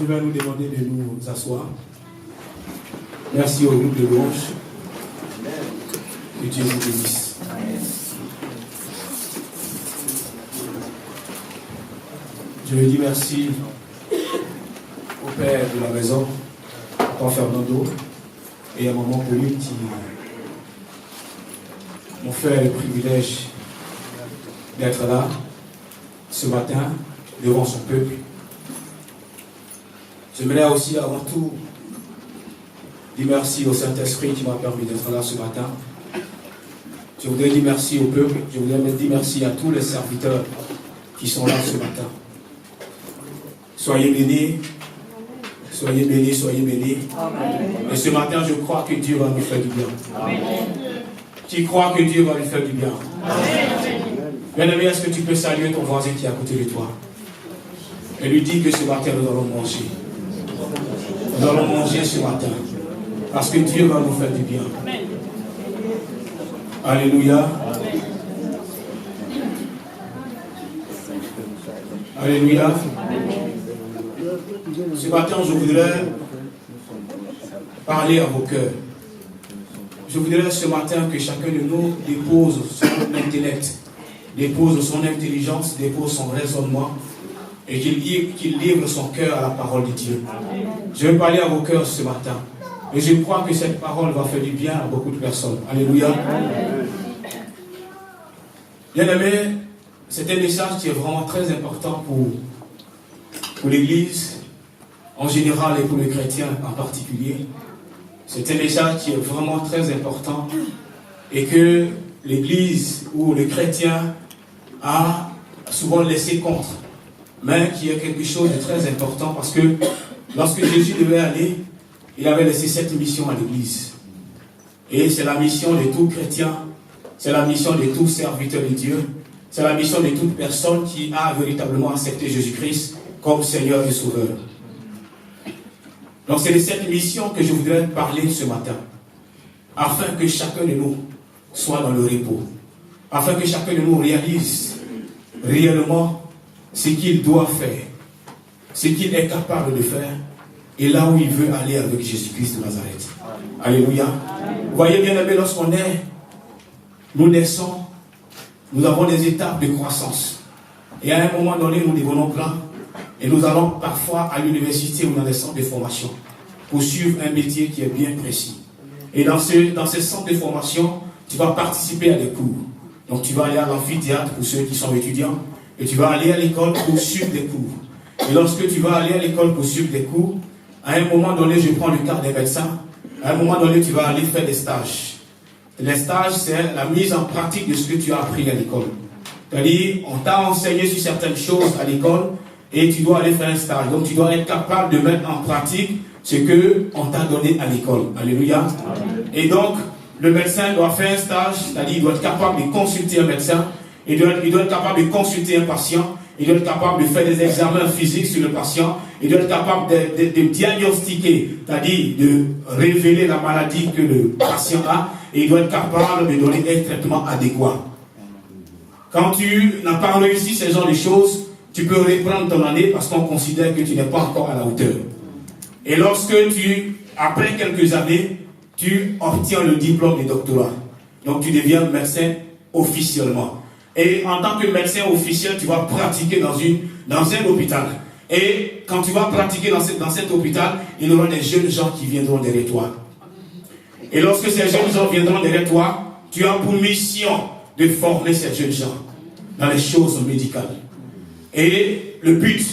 Je vais nous demander de nous asseoir. Merci au groupe de louanges. Que Dieu vous bénisse. Je veux dire merci au Père de la maison, Père Fernando, et à Maman Pauline qui m'ont fait le privilège d'être là ce matin devant son peuple. J'aimerais aussi avant tout dire merci au Saint-Esprit qui m'a permis d'être là ce matin. Je voudrais dire merci au peuple, je voudrais dire merci à tous les serviteurs qui sont là ce matin. Soyez bénis, soyez bénis, soyez bénis. Amen. Et ce matin, je crois que Dieu va nous faire du bien. Amen. Qui croit que Dieu va lui faire du bien? Bien-aimé, est-ce que tu peux saluer ton voisin qui est à côté de toi et lui dire que ce matin, nous allons manger. Nous allons manger ce matin. Parce que Dieu va nous faire du bien. Amen. Alléluia. Amen. Alléluia. Amen. Ce matin, je voudrais parler à vos cœurs. Je voudrais ce matin que chacun de nous dépose son intellect, dépose son intelligence, dépose son raisonnement et qu'il livre son cœur à la parole de Dieu. Je vais parler à vos cœurs ce matin. Et je crois que cette parole va faire du bien à beaucoup de personnes. Alléluia. Bien-aimés, c'est un message qui est vraiment très important pour l'Église en général et pour les chrétiens en particulier. C'est un message qui est vraiment très important et que l'Église ou les chrétiens a souvent laissé contre, mais qui est quelque chose de très important parce que lorsque Jésus devait aller, il avait laissé cette mission à l'Église. Et c'est la mission de tout chrétien, c'est la mission de tout serviteur de Dieu, c'est la mission de toute personne qui a véritablement accepté Jésus-Christ comme Seigneur et Sauveur. Donc c'est de cette mission que je voudrais parler ce matin, afin que chacun de nous soit dans le repos, afin que chacun de nous réalise réellement ce qu'il doit faire, ce qu'il est capable de faire, et là où il veut aller avec Jésus-Christ de Nazareth. Alléluia. Vous voyez bien aimé, lorsqu'on est, nous naissons, nous avons des étapes de croissance. Et à un moment donné, nous devenons grands. Et nous allons parfois à l'université ou dans des centres de formation pour suivre un métier qui est bien précis. Et dans ces centres de formation, tu vas participer à des cours. Donc tu vas aller à l'amphithéâtre pour ceux qui sont étudiants. Et tu vas aller à l'école pour suivre des cours. Et lorsque tu vas aller à l'école pour suivre des cours, à un moment donné, je prends le cas des médecins, à un moment donné, tu vas aller faire des stages. Les stages, c'est la mise en pratique de ce que tu as appris à l'école. C'est-à-dire, on t'a enseigné sur certaines choses à l'école, et tu dois aller faire un stage. Donc tu dois être capable de mettre en pratique ce qu'on t'a donné à l'école. Alléluia. Amen. Et donc, le médecin doit faire un stage, c'est-à-dire il doit être capable de consulter un médecin, il doit être capable de consulter un patient, il doit être capable de faire des examens physiques sur le patient, il doit être capable de diagnostiquer, c'est-à-dire de révéler la maladie que le patient a, et il doit être capable de donner un traitement adéquat. Quand tu n'as pas réussi ce genre de choses, tu peux reprendre ton année parce qu'on considère que tu n'es pas encore à la hauteur. Et lorsque après quelques années, tu obtiens le diplôme de doctorat. Donc tu deviens médecin officiellement. Et en tant que médecin officiel, tu vas pratiquer dans un hôpital. Et quand tu vas pratiquer dans cet hôpital, il y aura des jeunes gens qui viendront derrière toi. Et lorsque ces jeunes gens viendront derrière toi, tu as pour mission de former ces jeunes gens dans les choses médicales. Et le but,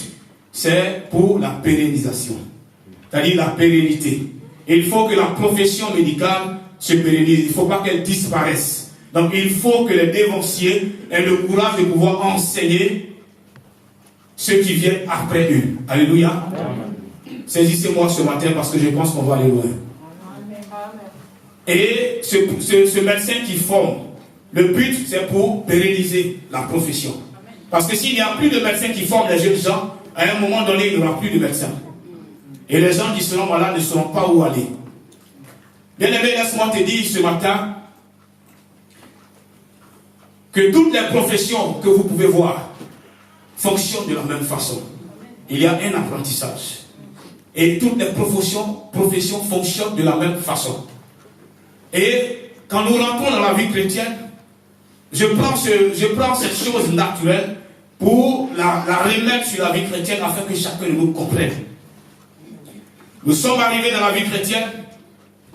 c'est pour la pérennisation, c'est-à-dire la pérennité. Et il faut que la profession médicale se pérennise, il ne faut pas qu'elle disparaisse. Donc il faut que les dévanciers aient le courage de pouvoir enseigner ceux qui viennent après eux. Alléluia. Saisissez-moi ce matin parce que je pense qu'on va aller loin. Et ce médecin qui forme, le but c'est pour pérenniser la profession. Parce que s'il n'y a plus de médecins qui forment les jeunes gens, à un moment donné, il n'y aura plus de médecins. Et les gens qui seront malades ne sauront pas où aller. Bien-aimé, laisse-moi te dire ce matin que toutes les professions que vous pouvez voir fonctionnent de la même façon. Il y a un apprentissage. Et toutes les professions fonctionnent de la même façon. Et quand nous rentrons dans la vie chrétienne, je prends cette chose naturelle pour la remettre sur la vie chrétienne afin que chacun de nous comprenne. Nous sommes arrivés dans la vie chrétienne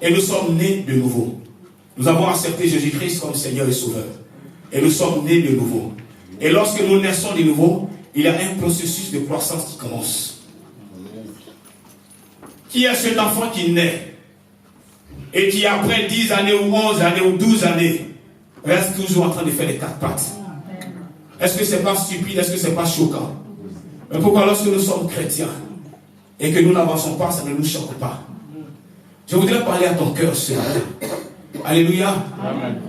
et nous sommes nés de nouveau. Nous avons accepté Jésus-Christ comme Seigneur et Sauveur. Et nous sommes nés de nouveau. Et lorsque nous naissons de nouveau, il y a un processus de croissance qui commence. Qui est cet enfant qui naît et qui après 10 années ou 11 années ou 12 années reste toujours en train de faire les 4 pattes? Est-ce que ce n'est pas stupide? Est-ce que ce n'est pas choquant? Mais pourquoi lorsque nous sommes chrétiens et que nous n'avançons pas, ça ne nous choque pas? Je voudrais parler à ton cœur ce matin. Alléluia. Amen.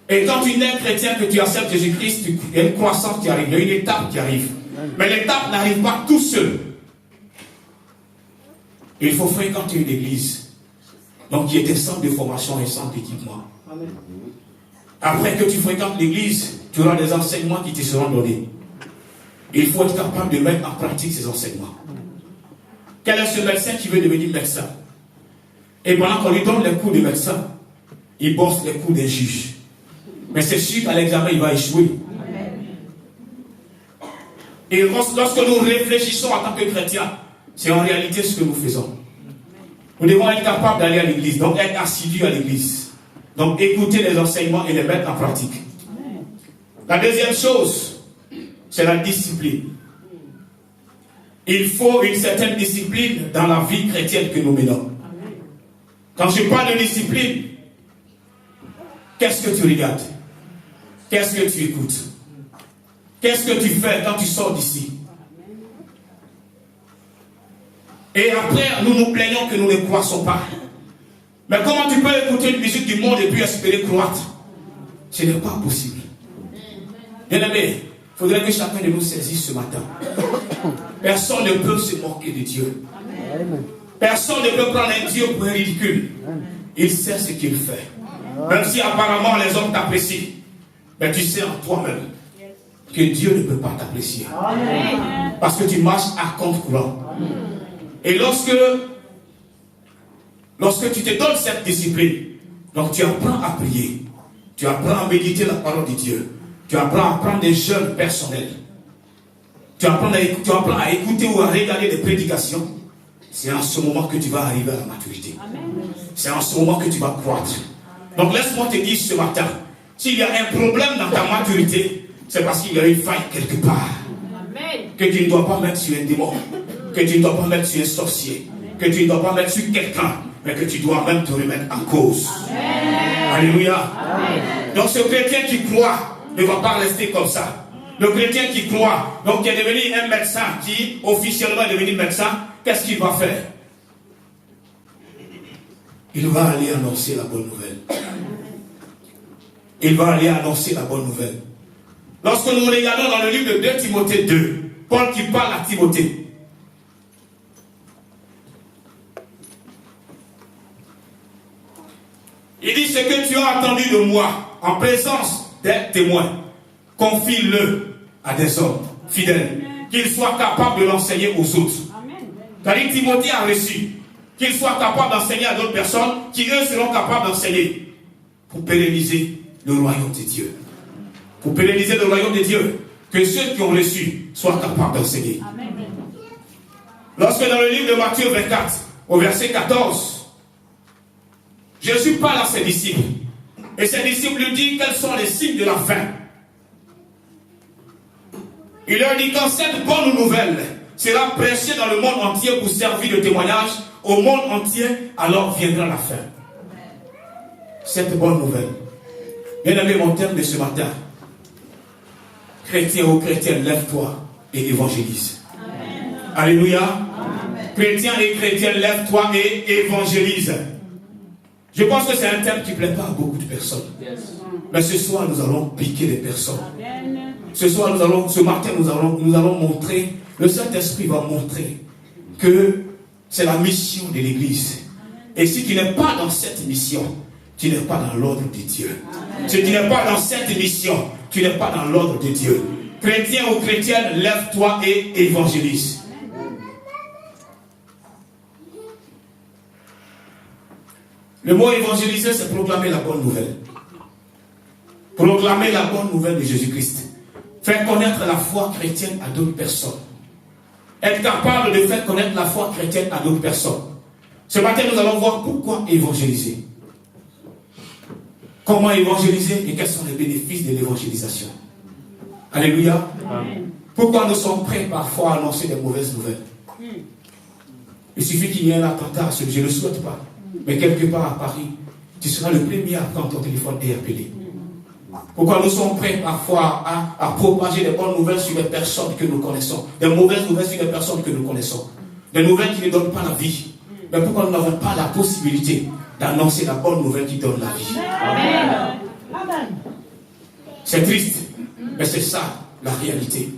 Et quand tu nais chrétien, que tu acceptes Jésus-Christ, il y a une croissance qui arrive, il y a une étape qui arrive. Mais l'étape n'arrive pas tout seul. Il faut fréquenter une église. Donc qui est un centre de formation et centre d'équipement. Après que tu fréquentes l'église, tu auras des enseignements qui te seront donnés. Il faut être capable de mettre en pratique ces enseignements. Quel est ce médecin qui veut devenir médecin? Et pendant qu'on lui donne les cours de médecin, il bosse les cours des juges. Mais c'est sûr qu'à l'examen, il va échouer. Et lorsque nous réfléchissons en tant que chrétiens, c'est en réalité ce que nous faisons. Nous devons être capables d'aller à l'église, donc être assidus à l'église. Donc écouter les enseignements et les mettre en pratique. La deuxième chose, c'est la discipline. Il faut une certaine discipline dans la vie chrétienne que nous menons. Quand je parle de discipline, qu'est-ce que tu regardes? Qu'est-ce que tu écoutes? Qu'est-ce que tu fais quand tu sors d'ici? Et après, nous nous plaignons que nous ne croissons pas. Mais comment tu peux écouter une musique du monde et puis espérer croître? Ce n'est pas possible. Bien-aimé, il faudrait que chacun de nous saisisse ce matin. Personne ne peut se moquer de Dieu. Personne ne peut prendre un Dieu pour un ridicule. Il sait ce qu'il fait. Même si apparemment les hommes t'apprécient, mais tu sais en toi-même que Dieu ne peut pas t'apprécier. Parce que tu marches à contre-courant. Et lorsque tu te donnes cette discipline, donc tu apprends à prier, tu apprends à méditer la parole de Dieu, tu apprends à prendre des jeûnes personnels, tu apprends à écouter ou à regarder des prédications, c'est en ce moment que tu vas arriver à la maturité. C'est en ce moment que tu vas croître. Donc laisse-moi te dire ce matin, s'il y a un problème dans ta maturité, c'est parce qu'il y a une faille quelque part. Que tu ne dois pas mettre sur un démon, que tu ne dois pas mettre sur un sorcier, que tu ne dois pas mettre sur quelqu'un, mais que tu dois même te remettre en cause. Alléluia. Amen. Donc ce chrétien qui croit ne va pas rester comme ça. Le chrétien qui croit, donc qui est devenu un médecin, qui officiellement est devenu médecin, qu'est-ce qu'il va faire? Il va aller annoncer la bonne nouvelle. Il va aller annoncer la bonne nouvelle. Lorsque nous regardons dans le livre de 2 Timothée 2, Paul qui parle à Timothée. Il dit: ce que tu as entendu de moi en présence des témoins, confie-le à des hommes fidèles, qu'ils soient capables de l'enseigner aux autres. Car Timothée a reçu, qu'il soit capable d'enseigner à d'autres personnes qui eux seront capables d'enseigner pour pérenniser le royaume de Dieu. Pour pérenniser le royaume de Dieu, que ceux qui ont reçu soient capables d'enseigner. Lorsque dans le livre de Matthieu 24, au verset 14, Jésus parle à ses disciples, et ses disciples lui disent quels sont les signes de la fin. Il leur dit: quand cette bonne nouvelle sera prêchée dans le monde entier pour servir de témoignage au monde entier, alors viendra la fin. Cette bonne nouvelle. Bien-aimé, mon thème de ce matin: chrétien ou chrétienne, lève-toi et évangélise. Amen. Alléluia. Amen. Chrétien et chrétienne, lève-toi et évangélise. Je pense que c'est un thème qui ne plaît pas à beaucoup de personnes. Yes. Mais ce soir, nous allons piquer les personnes. Amen. Ce matin, nous allons montrer, le Saint-Esprit va montrer que c'est la mission de l'Église. Et si tu n'es pas dans cette mission, tu n'es pas dans l'ordre de Dieu. Amen. Si tu n'es pas dans cette mission, tu n'es pas dans l'ordre de Dieu. Chrétien ou chrétienne, lève-toi et évangélise. Le mot évangéliser, c'est proclamer la bonne nouvelle. Proclamer la bonne nouvelle de Jésus-Christ. Faire connaître la foi chrétienne à d'autres personnes. Être capable de faire connaître la foi chrétienne à d'autres personnes. Ce matin, nous allons voir pourquoi évangéliser. Comment évangéliser et quels sont les bénéfices de l'évangélisation. Alléluia. Amen. Pourquoi nous sommes prêts parfois à annoncer des mauvaises nouvelles. Il suffit qu'il y ait un attentat, je ne le souhaite pas. Mais quelque part à Paris, tu seras le premier à prendre ton téléphone et appeler. Pourquoi nous sommes prêts parfois à propager des bonnes nouvelles sur les personnes que nous connaissons, des mauvaises nouvelles sur les personnes que nous connaissons, des nouvelles qui ne donnent pas la vie. Mais pourquoi nous n'avons pas la possibilité d'annoncer la bonne nouvelle qui donne la vie. Amen. C'est triste, mais c'est ça la réalité.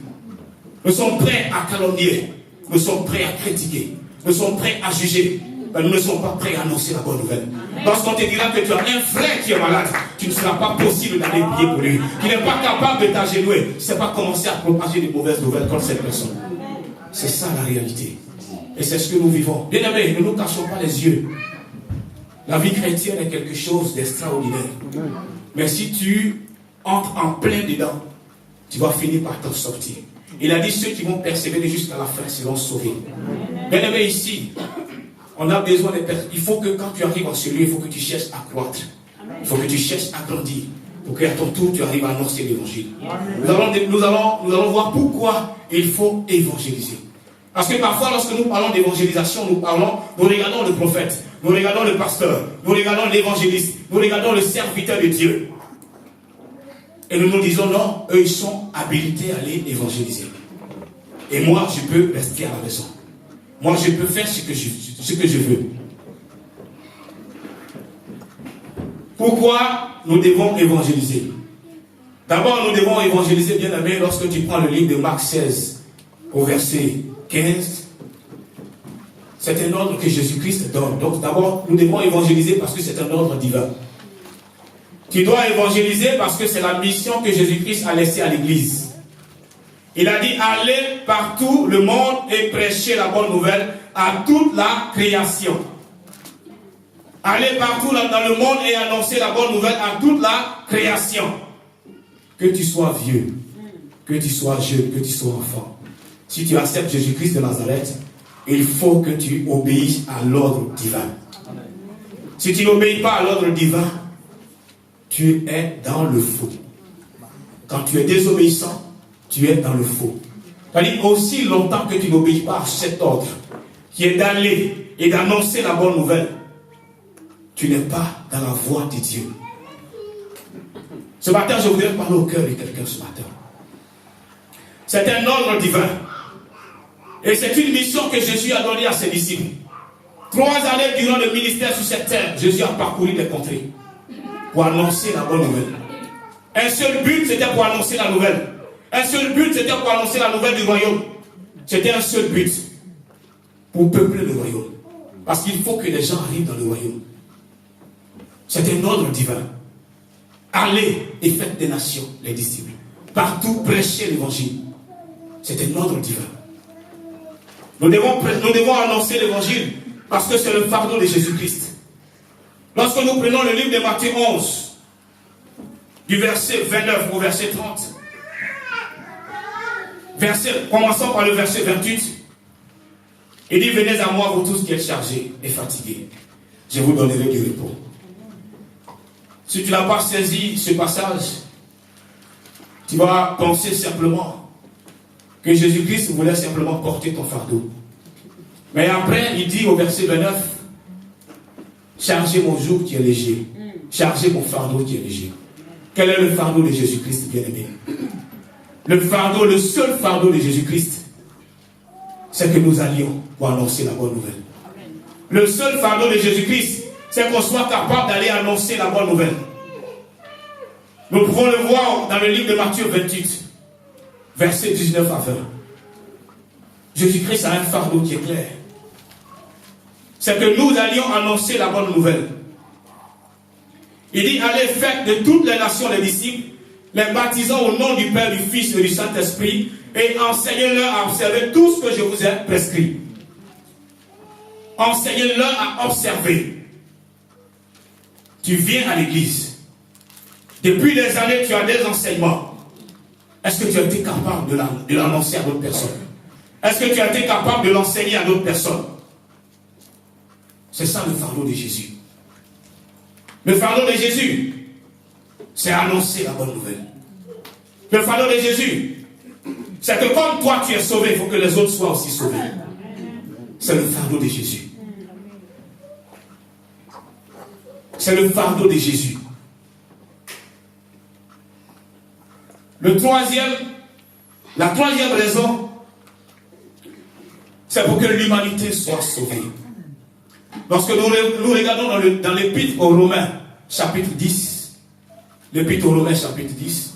Nous sommes prêts à calomnier, nous sommes prêts à critiquer, nous sommes prêts à juger, mais nous ne sommes pas prêts à annoncer la bonne nouvelle. Lorsqu'on te dira que tu as un frère qui est malade, tu ne seras pas possible d'aller prier pour lui, qui n'est pas capable de t'agenouiller, tu ne sais pas commencer à propager des mauvaises nouvelles contre cette personne. C'est ça la réalité. Et c'est ce que nous vivons. Bien aimés, ne nous cachons pas les yeux. La vie chrétienne est quelque chose d'extraordinaire. Mais si tu entres en plein dedans, tu vas finir par t'en sortir. Il a dit ceux qui vont persévérer jusqu'à la fin seront sauvés. Bien aimé, ici, on a besoin de personnes. Il faut que quand tu arrives en celui, il faut que tu cherches à croître. Il faut que tu cherches à grandir. Pour qu'à ton tour, tu arrives à annoncer l'évangile. Nous allons voir pourquoi il faut évangéliser. Parce que parfois, lorsque nous parlons d'évangélisation, nous regardons le prophète, nous regardons le pasteur, nous regardons l'évangéliste, nous regardons le serviteur de Dieu. Et nous nous disons non, eux ils sont habilités à aller évangéliser. Et moi, je peux rester à la maison. Moi, je peux faire ce que je veux. Pourquoi nous devons évangéliser? D'abord, nous devons évangéliser, bien aimé, lorsque tu prends le livre de Marc 16, au verset 15, c'est un ordre que Jésus-Christ donne. Donc d'abord, nous devons évangéliser parce que c'est un ordre divin. Tu dois évangéliser parce que c'est la mission que Jésus-Christ a laissée à l'Église. Il a dit, allez partout le monde et prêchez la bonne nouvelle à toute la création. Allez partout dans le monde et annoncez la bonne nouvelle à toute la création. Que tu sois vieux, que tu sois jeune, que tu sois enfant. Si tu acceptes Jésus-Christ de Nazareth, il faut que tu obéisses à l'ordre divin. Si tu n'obéis pas à l'ordre divin, tu es dans le faux. Quand tu es désobéissant, tu es dans le faux. C'est-à-dire aussi longtemps que tu n'obéis pas à cet ordre, qui est d'aller et d'annoncer la bonne nouvelle, tu n'es pas dans la voie de Dieu. Ce matin, je voudrais parler au cœur de quelqu'un ce matin. C'est un ordre divin. Et c'est une mission que Jésus a donnée à ses disciples. 3 années durant le ministère sur cette terre, Jésus a parcouru les contrées pour annoncer la bonne nouvelle. Un seul but, c'était pour annoncer la nouvelle. Un seul but, c'était pour annoncer la nouvelle du royaume. C'était un seul but, pour peupler le royaume. Parce qu'il faut que les gens arrivent dans le royaume. C'est un ordre divin. Allez et faites des nations, les disciples. Partout prêcher l'évangile. C'est un ordre divin. Nous devons annoncer l'évangile parce que c'est le fardeau de Jésus-Christ. Lorsque nous prenons le livre de Matthieu 11, du verset 29 au verset 30, commençons par le verset 28, il dit, venez à moi, vous tous qui êtes chargés et fatigués, je vous donnerai du repos. Si tu n'as pas saisi ce passage, tu vas penser simplement que Jésus-Christ voulait simplement porter ton fardeau. Mais après, il dit au verset 29, chargez mon joug qui est léger, chargez mon fardeau qui est léger. Quel est le fardeau de Jésus-Christ, bien-aimé? Le fardeau, le seul fardeau de Jésus-Christ, c'est que nous allions pour annoncer la bonne nouvelle. Le seul fardeau de Jésus-Christ, c'est qu'on soit capable d'aller annoncer la bonne nouvelle. Nous pouvons le voir dans le livre de Matthieu 28, verset 19 à 20. Jésus-Christ a un fardeau qui est clair. C'est que nous allions annoncer la bonne nouvelle. Il dit, allez, faites de toutes les nations les disciples, les baptisant au nom du Père, du Fils et du Saint-Esprit, et enseignez-leur à observer tout ce que je vous ai prescrit. Enseignez-leur à observer. tu viens à l'église. Depuis des années, tu as des enseignements. Est-ce que tu as été capable de l'annoncer à d'autres personnes? Est-ce que tu as été capable de l'enseigner à d'autres personnes? C'est ça le fardeau de Jésus. Le fardeau de Jésus, c'est annoncer la bonne nouvelle. Le fardeau de Jésus, c'est que comme toi tu es sauvé, il faut que les autres soient aussi sauvés. C'est le fardeau de Jésus. C'est le fardeau de Jésus. La troisième raison, c'est pour que l'humanité soit sauvée. Lorsque nous regardons dans l'épître aux Romains, chapitre 10, l'épître aux Romains, chapitre 10,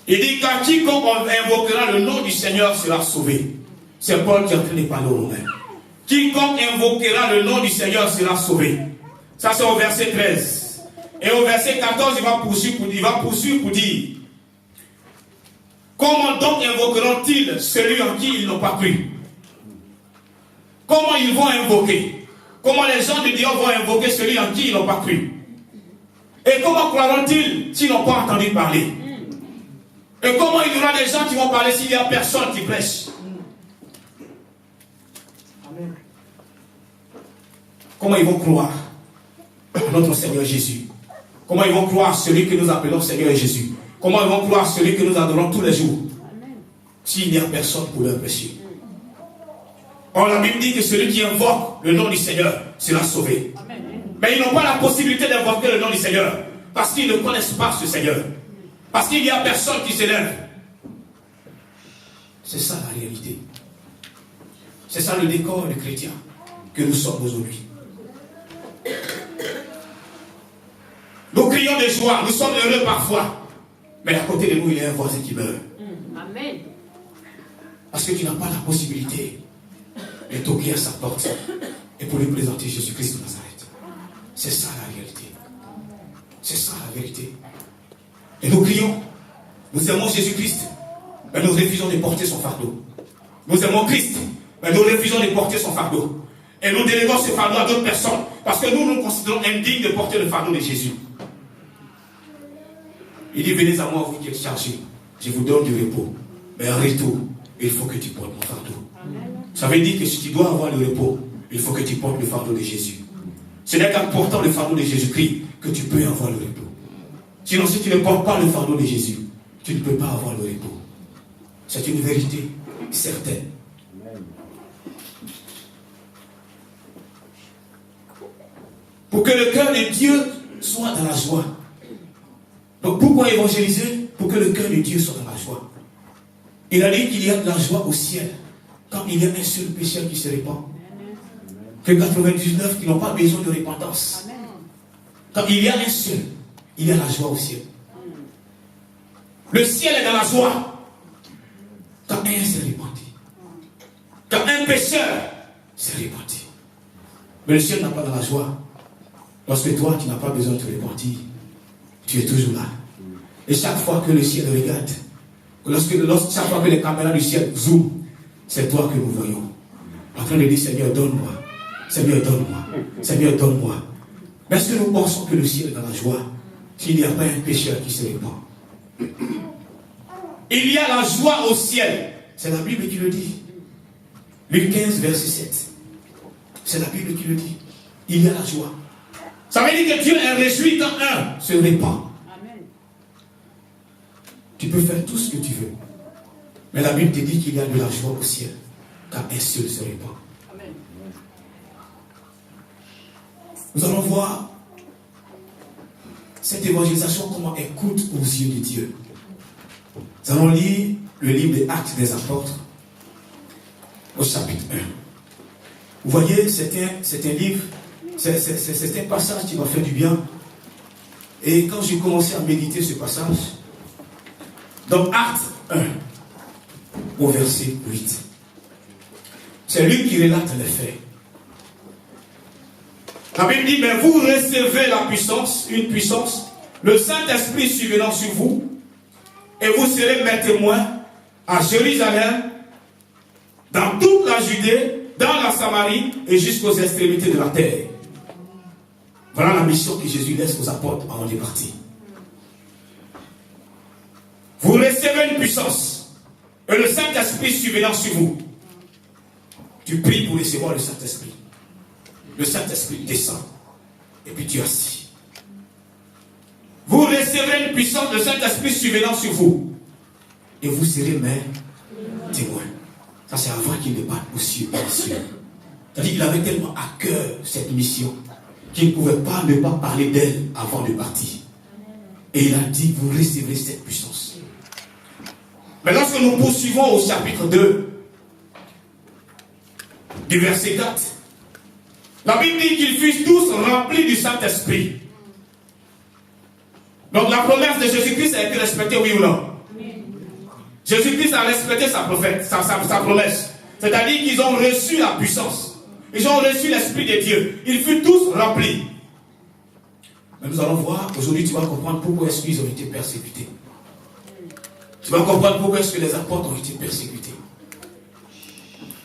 il dit qu'à quiconque invoquera le nom du Seigneur sera sauvé. C'est Paul qui est en train de parler aux Romains. Quiconque invoquera le nom du Seigneur sera sauvé. Ça c'est au verset 13. Et au verset 14, il va poursuivre pour dire: comment donc invoqueront-ils celui en qui ils n'ont pas cru? Comment ils vont invoquer? Comment les gens de Dieu vont invoquer celui en qui ils n'ont pas cru? Et comment croiront-ils s'ils n'ont pas entendu parler? Et comment il y aura des gens qui vont parler s'il n'y a personne qui prêche? Amen. Comment ils vont croire à notre Seigneur Jésus? Comment ils vont croire celui que nous appelons Seigneur Jésus? Comment ils vont croire celui que nous adorons tous les jours s'il n'y a personne pour leur prêcher? Or, la Bible dit que celui qui invoque le nom du Seigneur sera sauvé. Amen. Mais ils n'ont pas la possibilité d'invoquer le nom du Seigneur parce qu'ils ne connaissent pas ce Seigneur. Parce qu'il n'y a personne qui s'élève. C'est ça la réalité. C'est ça le décor du chrétien que nous sommes aujourd'hui. Nous crions de joie, nous sommes heureux parfois. Mais à côté de nous, il y a un voisin qui meurt. Amen. Parce que tu n'as pas la possibilité de toquer à sa porte et pour lui présenter Jésus-Christ de Nazareth. C'est ça la réalité. C'est ça la vérité. Et nous crions, nous aimons Jésus-Christ, mais nous refusons de porter son fardeau. Nous aimons Christ, mais nous refusons de porter son fardeau. Et nous déléguons ce fardeau à d'autres personnes, parce que nous nous considérons indignes de porter le fardeau de Jésus. Il dit: venez à moi, vous qui êtes chargés, je vous donne du repos. Mais en retour, il faut que tu portes mon fardeau. Ça veut dire que si tu dois avoir le repos, il faut que tu portes le fardeau de Jésus. Ce n'est qu'en portant le fardeau de Jésus-Christ que tu peux avoir le repos. Sinon, si tu ne portes pas le fardeau de Jésus, tu ne peux pas avoir le repos. C'est une vérité certaine. Pour que le cœur de Dieu soit dans la joie. Donc pourquoi évangéliser? Pour que le cœur de Dieu soit dans la joie. Il a dit qu'il y a de la joie au ciel quand il y a un seul pécheur qui se répand. Que 99 qui n'ont pas besoin de repentance. Quand il y a un seul, il y a la joie au ciel. Le ciel est dans la joie quand un s'est repenti. Quand un pécheur s'est repenti. Mais le ciel n'a pas dans la joie lorsque toi, tu n'as pas besoin de te repentir. Tu es toujours là. Et chaque fois que le ciel regarde, chaque fois que les caméras du ciel zooment, c'est toi que nous voyons. En train de dire: Seigneur, donne-moi. Seigneur, donne-moi. Seigneur, donne-moi. Mais est-ce que nous pensons que le ciel est dans la joie s'il n'y a pas un pécheur qui se répand? Il y a la joie au ciel. C'est la Bible qui le dit. Luc 15, verset 7. C'est la Bible qui le dit. Il y a la joie. Ça veut dire que Dieu est réjoui quand un se répand. Amen. Tu peux faire tout ce que tu veux. Mais la Bible te dit qu'il y a de la joie au ciel quand un seul se répand. Amen. Nous allons voir cette évangélisation, comment elle coûte aux yeux de Dieu. Nous allons lire le livre des Actes des Apôtres au chapitre 1. Vous voyez, c'est un livre, c'est un passage qui m'a fait du bien. Et quand j'ai commencé à méditer ce passage, dans Actes 1, au verset 8, c'est lui qui relate les faits. La Bible dit: mais vous recevez la puissance, une puissance, le Saint-Esprit survenant sur vous, et vous serez mes témoins à Jérusalem, dans toute la Judée, dans la Samarie et jusqu'aux extrémités de la terre. Voilà la mission que Jésus laisse aux apôtres avant de partir. Vous recevez une puissance et le Saint-Esprit survenant sur vous. Tu pries pour recevoir le Saint-Esprit. Le Saint-Esprit descend et puis tu es assis. Vous recevrez une puissance, le Saint-Esprit survenant sur vous et vous serez mes témoins. Ça c'est avant qu'il ne parte aux cieux. C'est-à-dire qu'il avait tellement à cœur cette mission qu'il ne pouvait pas ne pas parler d'elle avant de partir. Et il a dit, vous recevrez cette puissance. Mais lorsque nous poursuivons au chapitre 2, du verset 4, la Bible dit qu'ils fussent tous remplis du Saint-Esprit. Donc la promesse de Jésus-Christ a été respectée, oui ou non? Jésus-Christ a respecté sa promesse. C'est-à-dire qu'ils ont reçu la puissance. Ils ont reçu l'Esprit de Dieu. Ils furent tous remplis. Mais nous allons voir, aujourd'hui tu vas comprendre pourquoi est-ce qu'ils ont été persécutés. Tu vas comprendre pourquoi est-ce que les apôtres ont été persécutés.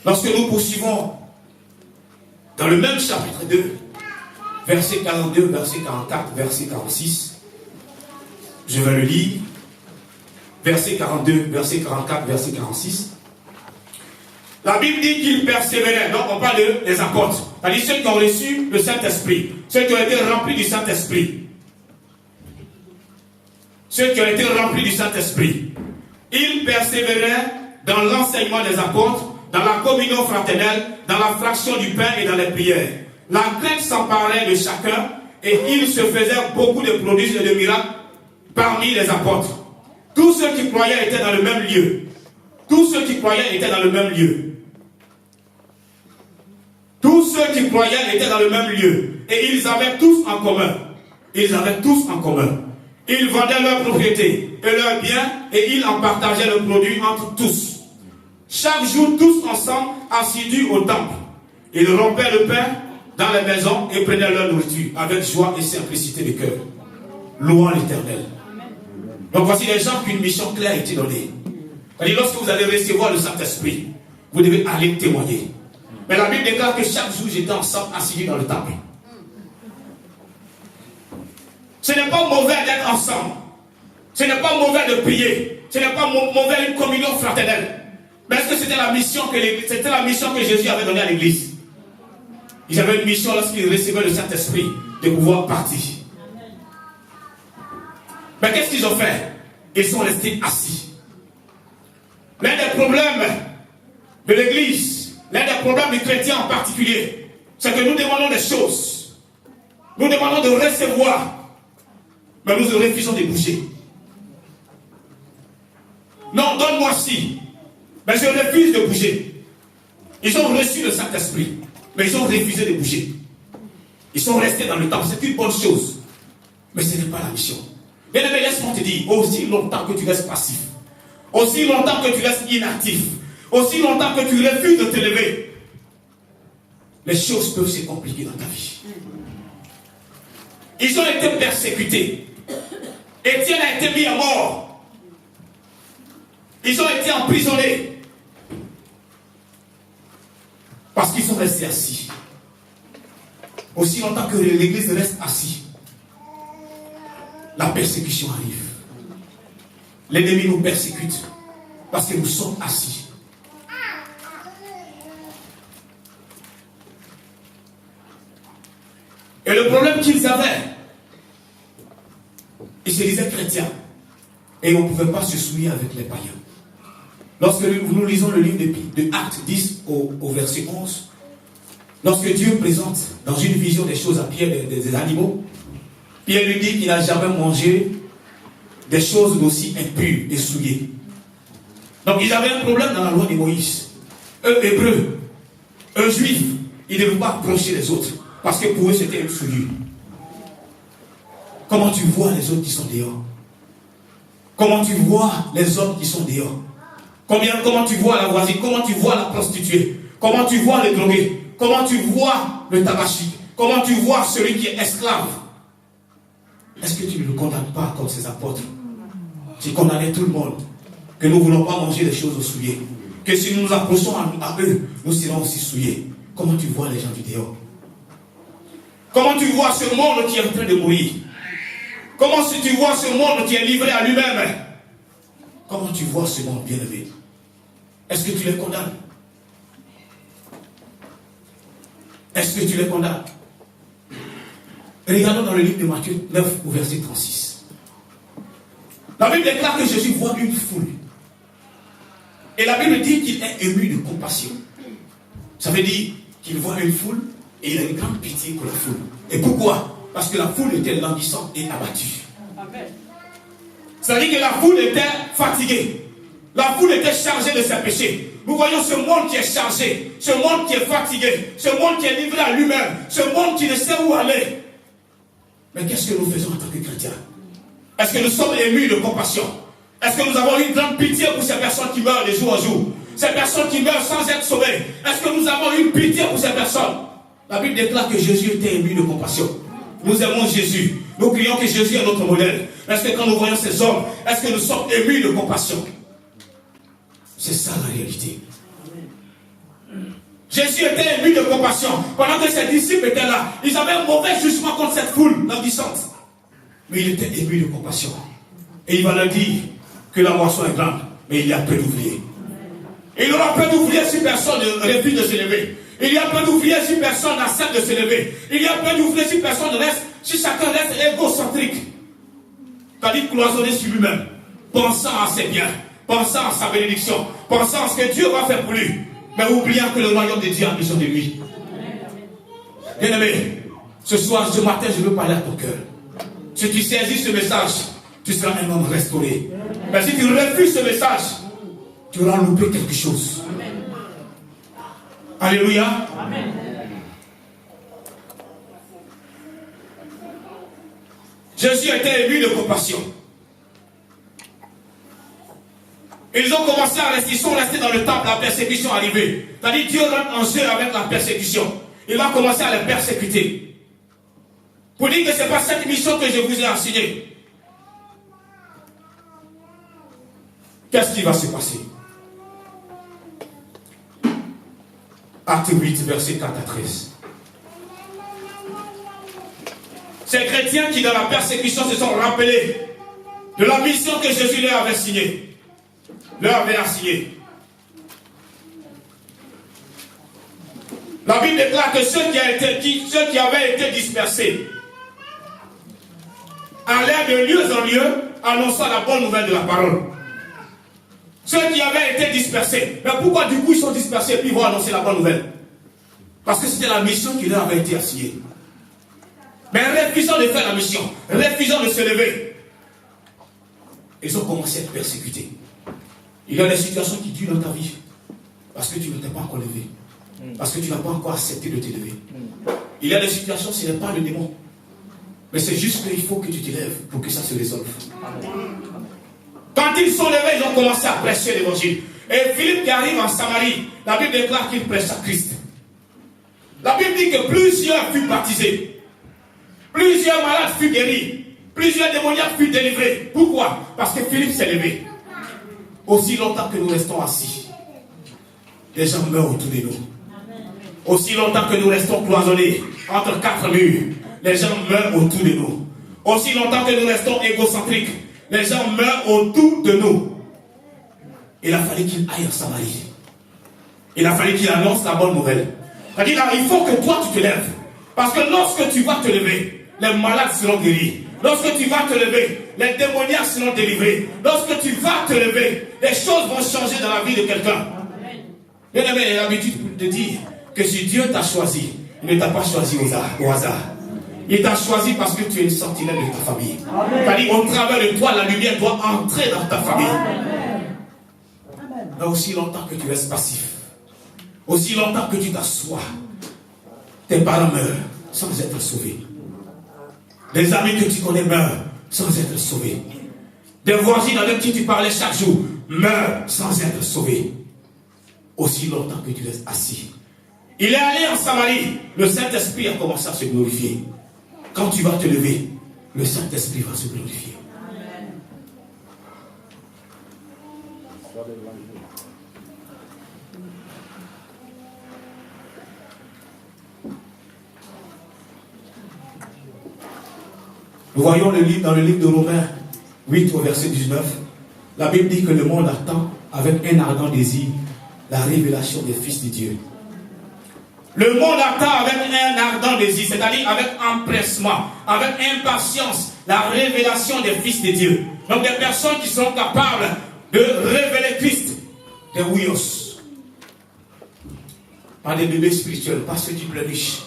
Lorsque nous poursuivons dans le même chapitre 2, verset 42, verset 44, verset 46, je vais le lire. Verset 42, verset 44, verset 46. La Bible dit qu'ils persévéraient. Donc on parle des apôtres. C'est-à-dire ceux qui ont reçu le Saint-Esprit. Ceux qui ont été remplis du Saint-Esprit. Ceux qui ont été remplis du Saint-Esprit. Ils persévéraient dans l'enseignement des apôtres, dans la communion fraternelle, dans la fraction du pain et dans les prières. La crainte s'emparait de chacun et il se faisait beaucoup de prodiges et de miracles parmi les apôtres. Tous ceux qui croyaient étaient dans le même lieu. Tous ceux qui croyaient étaient dans le même lieu. Tous ceux qui croyaient étaient dans le même lieu. Et ils avaient tous en commun. Ils avaient tous en commun. Ils vendaient leurs propriétés et leurs biens et ils en partageaient le produit entre tous. Chaque jour, tous ensemble, assidus au temple. Ils rompaient le pain dans les maisons et prenaient leur nourriture avec joie et simplicité de cœur. Louant l'Éternel. Donc voici les gens qu'une mission claire a été donnée. C'est-à-dire lorsque vous allez recevoir le Saint-Esprit, vous devez aller témoigner. Mais la Bible déclare que chaque jour j'étais ensemble assis dans le temple. Ce n'est pas mauvais d'être ensemble. Ce n'est pas mauvais de prier. Ce n'est pas mauvais une communion fraternelle. Mais est-ce que c'était la mission que Jésus avait donnée à l'Église? Ils avaient une mission lorsqu'ils recevaient le Saint-Esprit de pouvoir partir. Mais qu'est-ce qu'ils ont fait? Ils sont restés assis. L'un des problèmes de l'Église, l'un des problèmes des chrétiens en particulier, c'est que nous demandons des choses. Nous demandons de recevoir, mais nous refusons de bouger. Non, donne-moi ci, mais je refuse de bouger. Ils ont reçu le Saint-Esprit, mais ils ont refusé de bouger. Ils sont restés dans le temple, c'est une bonne chose, mais ce n'est pas la mission. Bien-aimé, laisse-moi te dire, aussi longtemps que tu restes passif, aussi longtemps que tu restes inactif, aussi longtemps que tu refuses de te lever, les choses peuvent se compliquer dans ta vie. Ils ont été persécutés. Étienne a été mis à mort. Ils ont été emprisonnés. Parce qu'ils sont restés assis. Aussi longtemps que l'Église reste assise, la persécution arrive. L'ennemi nous persécute parce que nous sommes assis. Et le problème qu'ils avaient, ils se disaient chrétiens et on ne pouvait pas se souiller avec les païens. Lorsque nous lisons le livre de Actes 10 au verset 11, lorsque Dieu présente dans une vision des choses à Pierre des animaux, Pierre lui dit qu'il n'a jamais mangé des choses d'aussi impures et souillées. Donc ils avaient un problème dans la loi de Moïse. Eux, hébreux, eux, juifs, ils ne devaient pas approcher les autres. Parce que pour eux, c'était une souillure. Comment tu vois les autres qui sont dehors? Comment tu vois les hommes qui sont dehors? Comment tu vois la voisine? Comment tu vois la prostituée? Comment tu vois les drogués? Comment tu vois le tabachique? Comment tu vois celui qui est esclave? Est-ce que tu ne le condamnes pas comme ces apôtres? Tu condamnais tout le monde. Que nous ne voulons pas manger des choses souillées. Que si nous nous approchons à eux, nous serons aussi souillés. Comment tu vois les gens du dehors? Comment tu vois ce monde qui est en train de mourir? Comment tu vois ce monde qui est livré à lui-même? Comment tu vois ce monde bien-aimé? Est-ce que tu les condamnes? Est-ce que tu les condamnes? Regardons dans le livre de Matthieu 9 au verset 36. La Bible déclare que Jésus voit une foule. Et la Bible dit qu'il est ému de compassion. Ça veut dire qu'il voit une foule et il a une grande pitié pour la foule. Et pourquoi? Parce que la foule était languissante et abattue. C'est-à-dire que la foule était fatiguée. La foule était chargée de ses péchés. Nous voyons ce monde qui est chargé, ce monde qui est fatigué, ce monde qui est livré à lui-même, ce monde qui ne sait où aller. Mais qu'est-ce que nous faisons en tant que chrétiens? Est-ce que nous sommes émus de compassion? Est-ce que nous avons une grande pitié pour ces personnes qui meurent de jour en jour? Ces personnes qui meurent sans être sauvées. Est-ce que nous avons une pitié pour ces personnes? La Bible déclare que Jésus était ému de compassion. Nous aimons Jésus. Nous crions que Jésus est notre modèle. Est-ce que quand nous voyons ces hommes, est-ce que nous sommes émus de compassion? C'est ça la réalité. Jésus était ému de compassion. Pendant que ses disciples étaient là, ils avaient un mauvais jugement contre cette foule languissante. Mais il était ému de compassion. Et il va leur dire que la moisson est grande, mais il y a peu d'ouvriers. Il y aura peu d'ouvriers si personne ne refuse de se lever. Il y a peu d'ouvriers si personne n'accepte de se lever. Il y a peu d'ouvriers si personne reste, si chacun reste égocentrique. C'est-à-dire cloisonné sur lui-même, pensant à ses biens, pensant à sa bénédiction, pensant à ce que Dieu va faire pour lui, mais oubliant que le royaume de Dieu a besoin de lui. Bien-aimé, ce soir, ce matin, je veux parler à ton cœur. Si tu saisis ce message, tu seras un homme restauré. Mais si tu refuses ce message, tu auras loupé quelque chose. Alléluia. Amen. Jésus était ému de compassion. Ils ont commencé à rester, ils sont restés dans le temple, la persécution arrivée. C'est-à-dire Dieu rentre en jeu avec la persécution. Il va commencer à les persécuter. Pour dire que ce n'est pas cette mission que je vous ai enseignée. Qu'est-ce qui va se passer? Acte 8, verset 4 à 13. Ces chrétiens qui dans la persécution se sont rappelés de la mission que Jésus leur avait signée. Leur avait assignée. La Bible déclare que ceux qui avaient été dispersés allèrent de lieu en lieu annonçant la bonne nouvelle de la parole. Ceux qui avaient été dispersés. Mais pourquoi du coup ils sont dispersés et puis ils vont annoncer la bonne nouvelle? Parce que c'était la mission qui leur avait été assignée. Mais refusant de faire la mission, refusant de se lever, ils ont commencé à être persécutés. Il y a des situations qui durent dans ta vie parce que tu ne t'es pas encore levé. Parce que tu n'as pas encore accepté de te lever. Il y a des situations, ce n'est pas le démon. Mais c'est juste qu'il faut que tu te lèves pour que ça se résolve. Quand ils sont levés, ils ont commencé à prêcher l'évangile. Et Philippe qui arrive en Samarie, la Bible déclare qu'il prêche à Christ. La Bible dit que plusieurs furent baptisés. Plusieurs malades furent guéris. Plusieurs démoniaques furent délivrés. Pourquoi? Parce que Philippe s'est levé. Aussi longtemps que nous restons assis, les gens meurent autour de nous. Aussi longtemps que nous restons cloisonnés entre quatre murs, les gens meurent autour de nous. Aussi longtemps que nous restons égocentriques, les gens meurent autour de nous. Il a fallu qu'il aille en Samarie. Il a fallu qu'il annonce la bonne nouvelle. C'est-à-dire, il faut que toi tu te lèves. Parce que lorsque tu vas te lever, les malades seront guéris. Lorsque tu vas te lever, les démoniaques seront délivrés. Lorsque tu vas te lever, les choses vont changer dans la vie de quelqu'un. Bien aimé, j'ai l'habitude de dire que si Dieu t'a choisi, il ne t'a pas choisi au hasard. Il t'a choisi parce que tu es une sentinelle de ta famille. C'est-à-dire, au travers de toi, la lumière doit entrer dans ta famille. Mais aussi longtemps que tu restes passif, aussi longtemps que tu t'assois, tes parents meurent sans être sauvés. Les amis que tu connais meurent sans être sauvés. Des voisins avec qui tu parlais chaque jour meurent sans être sauvés. Aussi longtemps que tu restes assis. Il est allé en Samarie. Le Saint-Esprit a commencé à se glorifier. Quand tu vas te lever, le Saint-Esprit va se glorifier. Nous voyons dans le livre de Romains 8 au verset 19, la Bible dit que le monde attend avec un ardent désir la révélation des fils de Dieu. Le monde attend avec un ardent désir, c'est-à-dire avec empressement, avec impatience, la révélation des fils de Dieu. Donc des personnes qui sont capables de révéler Christ, des ouios. Pas des bébés spirituels, pas ceux qui pleurnichent,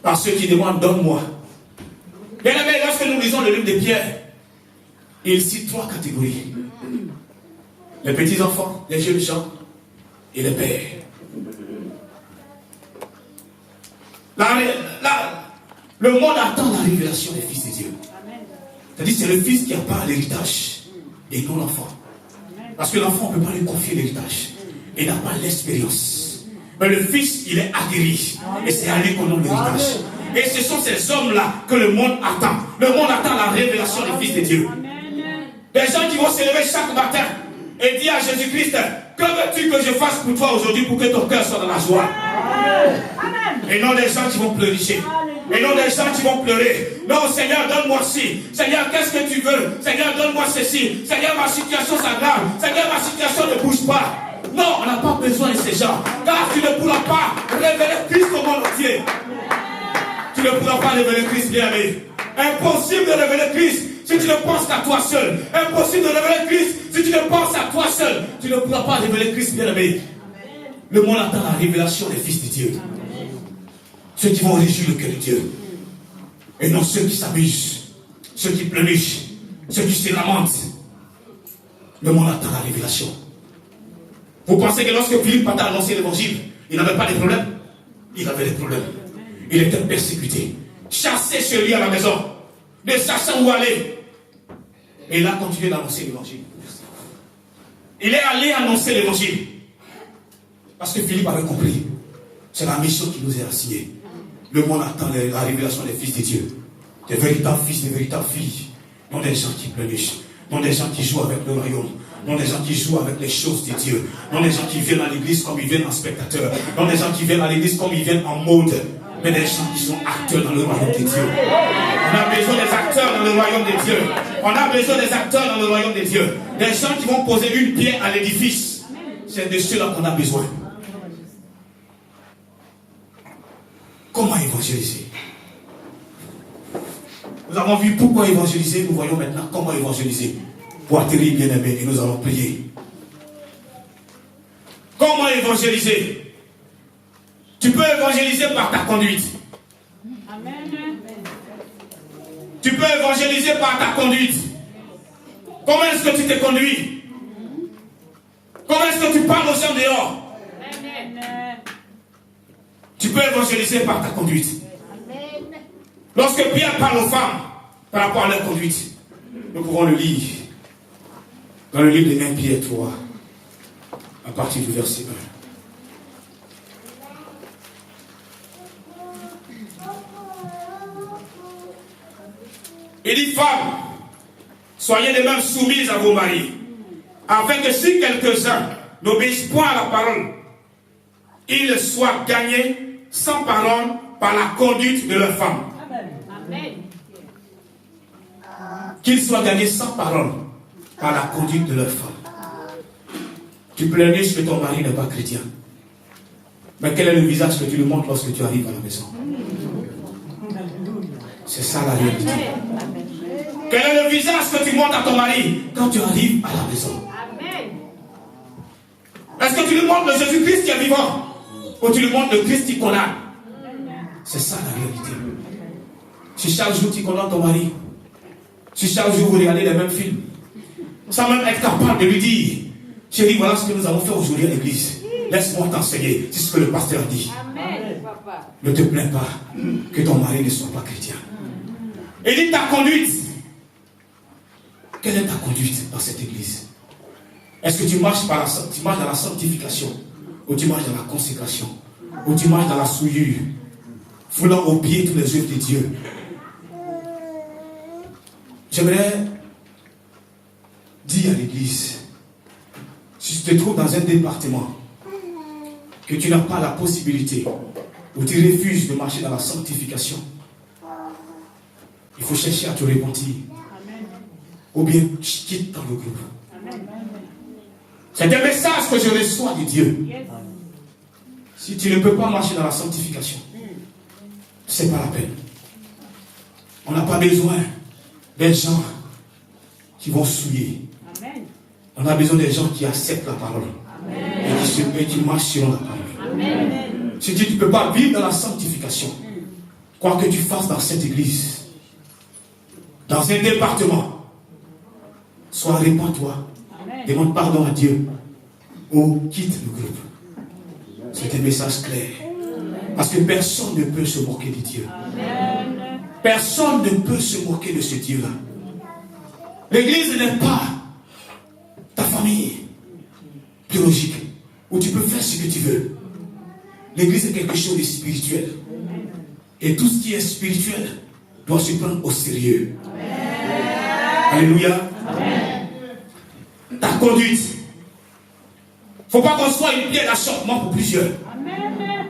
pas ceux qui demandent donne-moi. Bien aimé, lorsque nous lisons le livre de Pierre, il cite 3 catégories. Les petits enfants, les jeunes gens et les pères. Le monde attend la révélation des fils de Dieu. C'est-à-dire c'est le fils qui n'a pas l'héritage et non l'enfant. Parce que l'enfant, on ne peut pas lui confier l'héritage. Il n'a pas l'expérience. Mais le fils, il est aguerri. Et c'est à lui qu'on donne l'héritage. Et ce sont ces hommes-là que le monde attend. Le monde attend la révélation des fils de Dieu. Des gens qui vont se lever chaque matin et dire à Jésus-Christ, que veux-tu que je fasse pour toi aujourd'hui pour que ton cœur soit dans la joie? Et non des gens qui vont pleuricher. Et non des gens qui vont pleurer. Non, Seigneur, donne-moi ci. Seigneur, qu'est-ce que tu veux? Seigneur, donne-moi ceci. Seigneur, ma situation s'aggrave. Seigneur, ma situation ne bouge pas. Non, on n'a pas besoin de ces gens. Car tu ne pourras pas révéler Christ au monde entier. Tu ne pourras pas révéler Christ, bien aimé. Impossible de révéler Christ si tu ne penses qu'à toi seul. Impossible de révéler Christ si tu ne penses à toi seul. Tu ne pourras pas révéler Christ, bien aimé. Le monde attend la révélation des fils de Dieu. Ceux qui vont réjouir le cœur de Dieu. Et non ceux qui s'amusent, ceux qui pleurnichent, ceux qui se lamentent. Le monde attend la révélation. Vous pensez que lorsque Philippe a annoncé l'évangile, il n'avait pas de problème? Il avait des problèmes. Il était persécuté, chassé chez lui à la maison, ne sachant où aller. Et il a continué d'annoncer l'évangile. Il est allé annoncer l'évangile. Parce que Philippe avait compris. C'est la mission qui nous est assignée. Le monde attend la révélation des fils de Dieu. Des véritables fils, des véritables filles. Non des gens qui pleurnichent. Non des gens qui jouent avec le royaume. Non des gens qui jouent avec les choses de Dieu. Non des gens qui viennent à l'église comme ils viennent en spectateur. Non des gens qui viennent à l'église comme ils viennent en mode. Mais des gens qui sont acteurs dans le royaume de Dieu. On a besoin des acteurs dans le royaume de Dieu. On a besoin des acteurs dans le royaume de Dieu. Des gens qui vont poser une pierre à l'édifice. C'est de ceux-là qu'on a besoin. Comment évangéliser? Nous avons vu pourquoi évangéliser. Nous voyons maintenant comment évangéliser. Pour atterrir, bien aimé, et nous allons prier. Comment évangéliser? Tu peux évangéliser par ta conduite. Amen. Tu peux évangéliser par ta conduite. Comment est-ce que tu te conduis? Comment est-ce que tu parles aux gens dehors? Amen. Tu peux évangéliser par ta conduite. Amen. Lorsque Pierre parle aux femmes par rapport à leur conduite, nous pouvons le lire dans le livre de 1 Pierre 3, à partir du verset 1. Il dit, femmes, soyez de même soumises à vos maris, afin que si quelques-uns n'obéissent point à la parole, ils soient gagnés sans parole par la conduite de leur femme. Amen. Qu'ils soient gagnés sans parole par la conduite de leur femme. Tu pleurniches que ton mari n'est pas chrétien. Mais quel est le visage que tu lui montres lorsque tu arrives à la maison? C'est ça la réalité. Quel est le visage que tu montres à ton mari quand tu arrives à la maison? Est-ce que tu lui montres le Jésus-Christ qui est vivant? Ou tu lui montres le Christ qui condamne? C'est ça la réalité. Si chaque jour tu condamnes ton mari, si chaque jour vous regardez les mêmes films, sans même être capable de lui dire, chérie, voilà ce que nous avons fait aujourd'hui à l'église. Laisse-moi t'enseigner. C'est ce que le pasteur a dit. Amen. Ne te plains pas que ton mari ne soit pas chrétien. Il dit ta conduite. Quelle est ta conduite dans cette église? Est-ce que tu marches dans la sanctification, ou tu marches dans la consécration, ou tu marches dans la souillure, foulant au pied tous les œuvres de Dieu? J'aimerais dire à l'église, si tu te trouves dans un département que tu n'as pas la possibilité, ou tu refuses de marcher dans la sanctification, il faut chercher à te repentir. Ou bien quitte dans le groupe. C'est un message que je reçois de Dieu. Si tu ne peux pas marcher dans la sanctification, c'est pas la peine. On n'a pas besoin des gens qui vont souiller. On a besoin des gens qui acceptent la parole et qui marchent selon la parole. Si tu ne peux pas vivre dans la sanctification, quoi que tu fasses dans cette église, dans un département, soit répands-toi, demande pardon à Dieu ou quitte le groupe. C'est un message clair. Parce que personne ne peut se moquer de Dieu. Personne ne peut se moquer de ce Dieu-là. L'église n'est pas ta famille biologique où tu peux faire ce que tu veux. L'église est quelque chose de spirituel. Et tout ce qui est spirituel doit se prendre au sérieux. Alléluia. Ta conduite. Il ne faut pas qu'on soit une pierre d'achoppement pour plusieurs.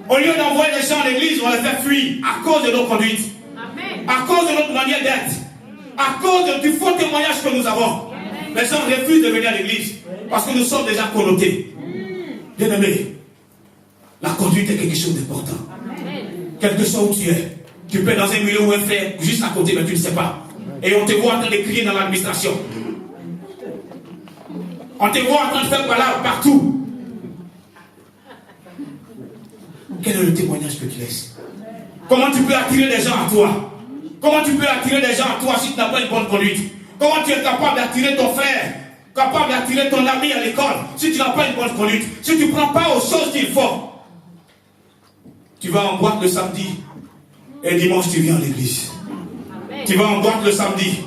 Au lieu d'envoyer les gens à l'église, on les fait fuir à cause de nos conduites. À cause de notre manière d'être. À cause du faux témoignage que nous avons. Les gens refusent de venir à l'église parce que nous sommes déjà connotés. Bien-aimés, la conduite est quelque chose d'important. Quel que soit où tu es, tu peux être dans un milieu où un frère juste à côté, mais tu ne sais pas. Et on te voit en train de crier dans l'administration. On te voit en train de faire palabre partout. Quel est le témoignage que tu laisses? Comment tu peux attirer des gens à toi? Comment tu peux attirer des gens à toi si tu n'as pas une bonne conduite? Comment tu es capable d'attirer ton frère, capable d'attirer ton ami à l'école si tu n'as pas une bonne conduite? Si tu ne prends pas aux choses qu'il faut. Tu vas en boîte le samedi et le dimanche tu viens à l'église. Tu vas en boîte le samedi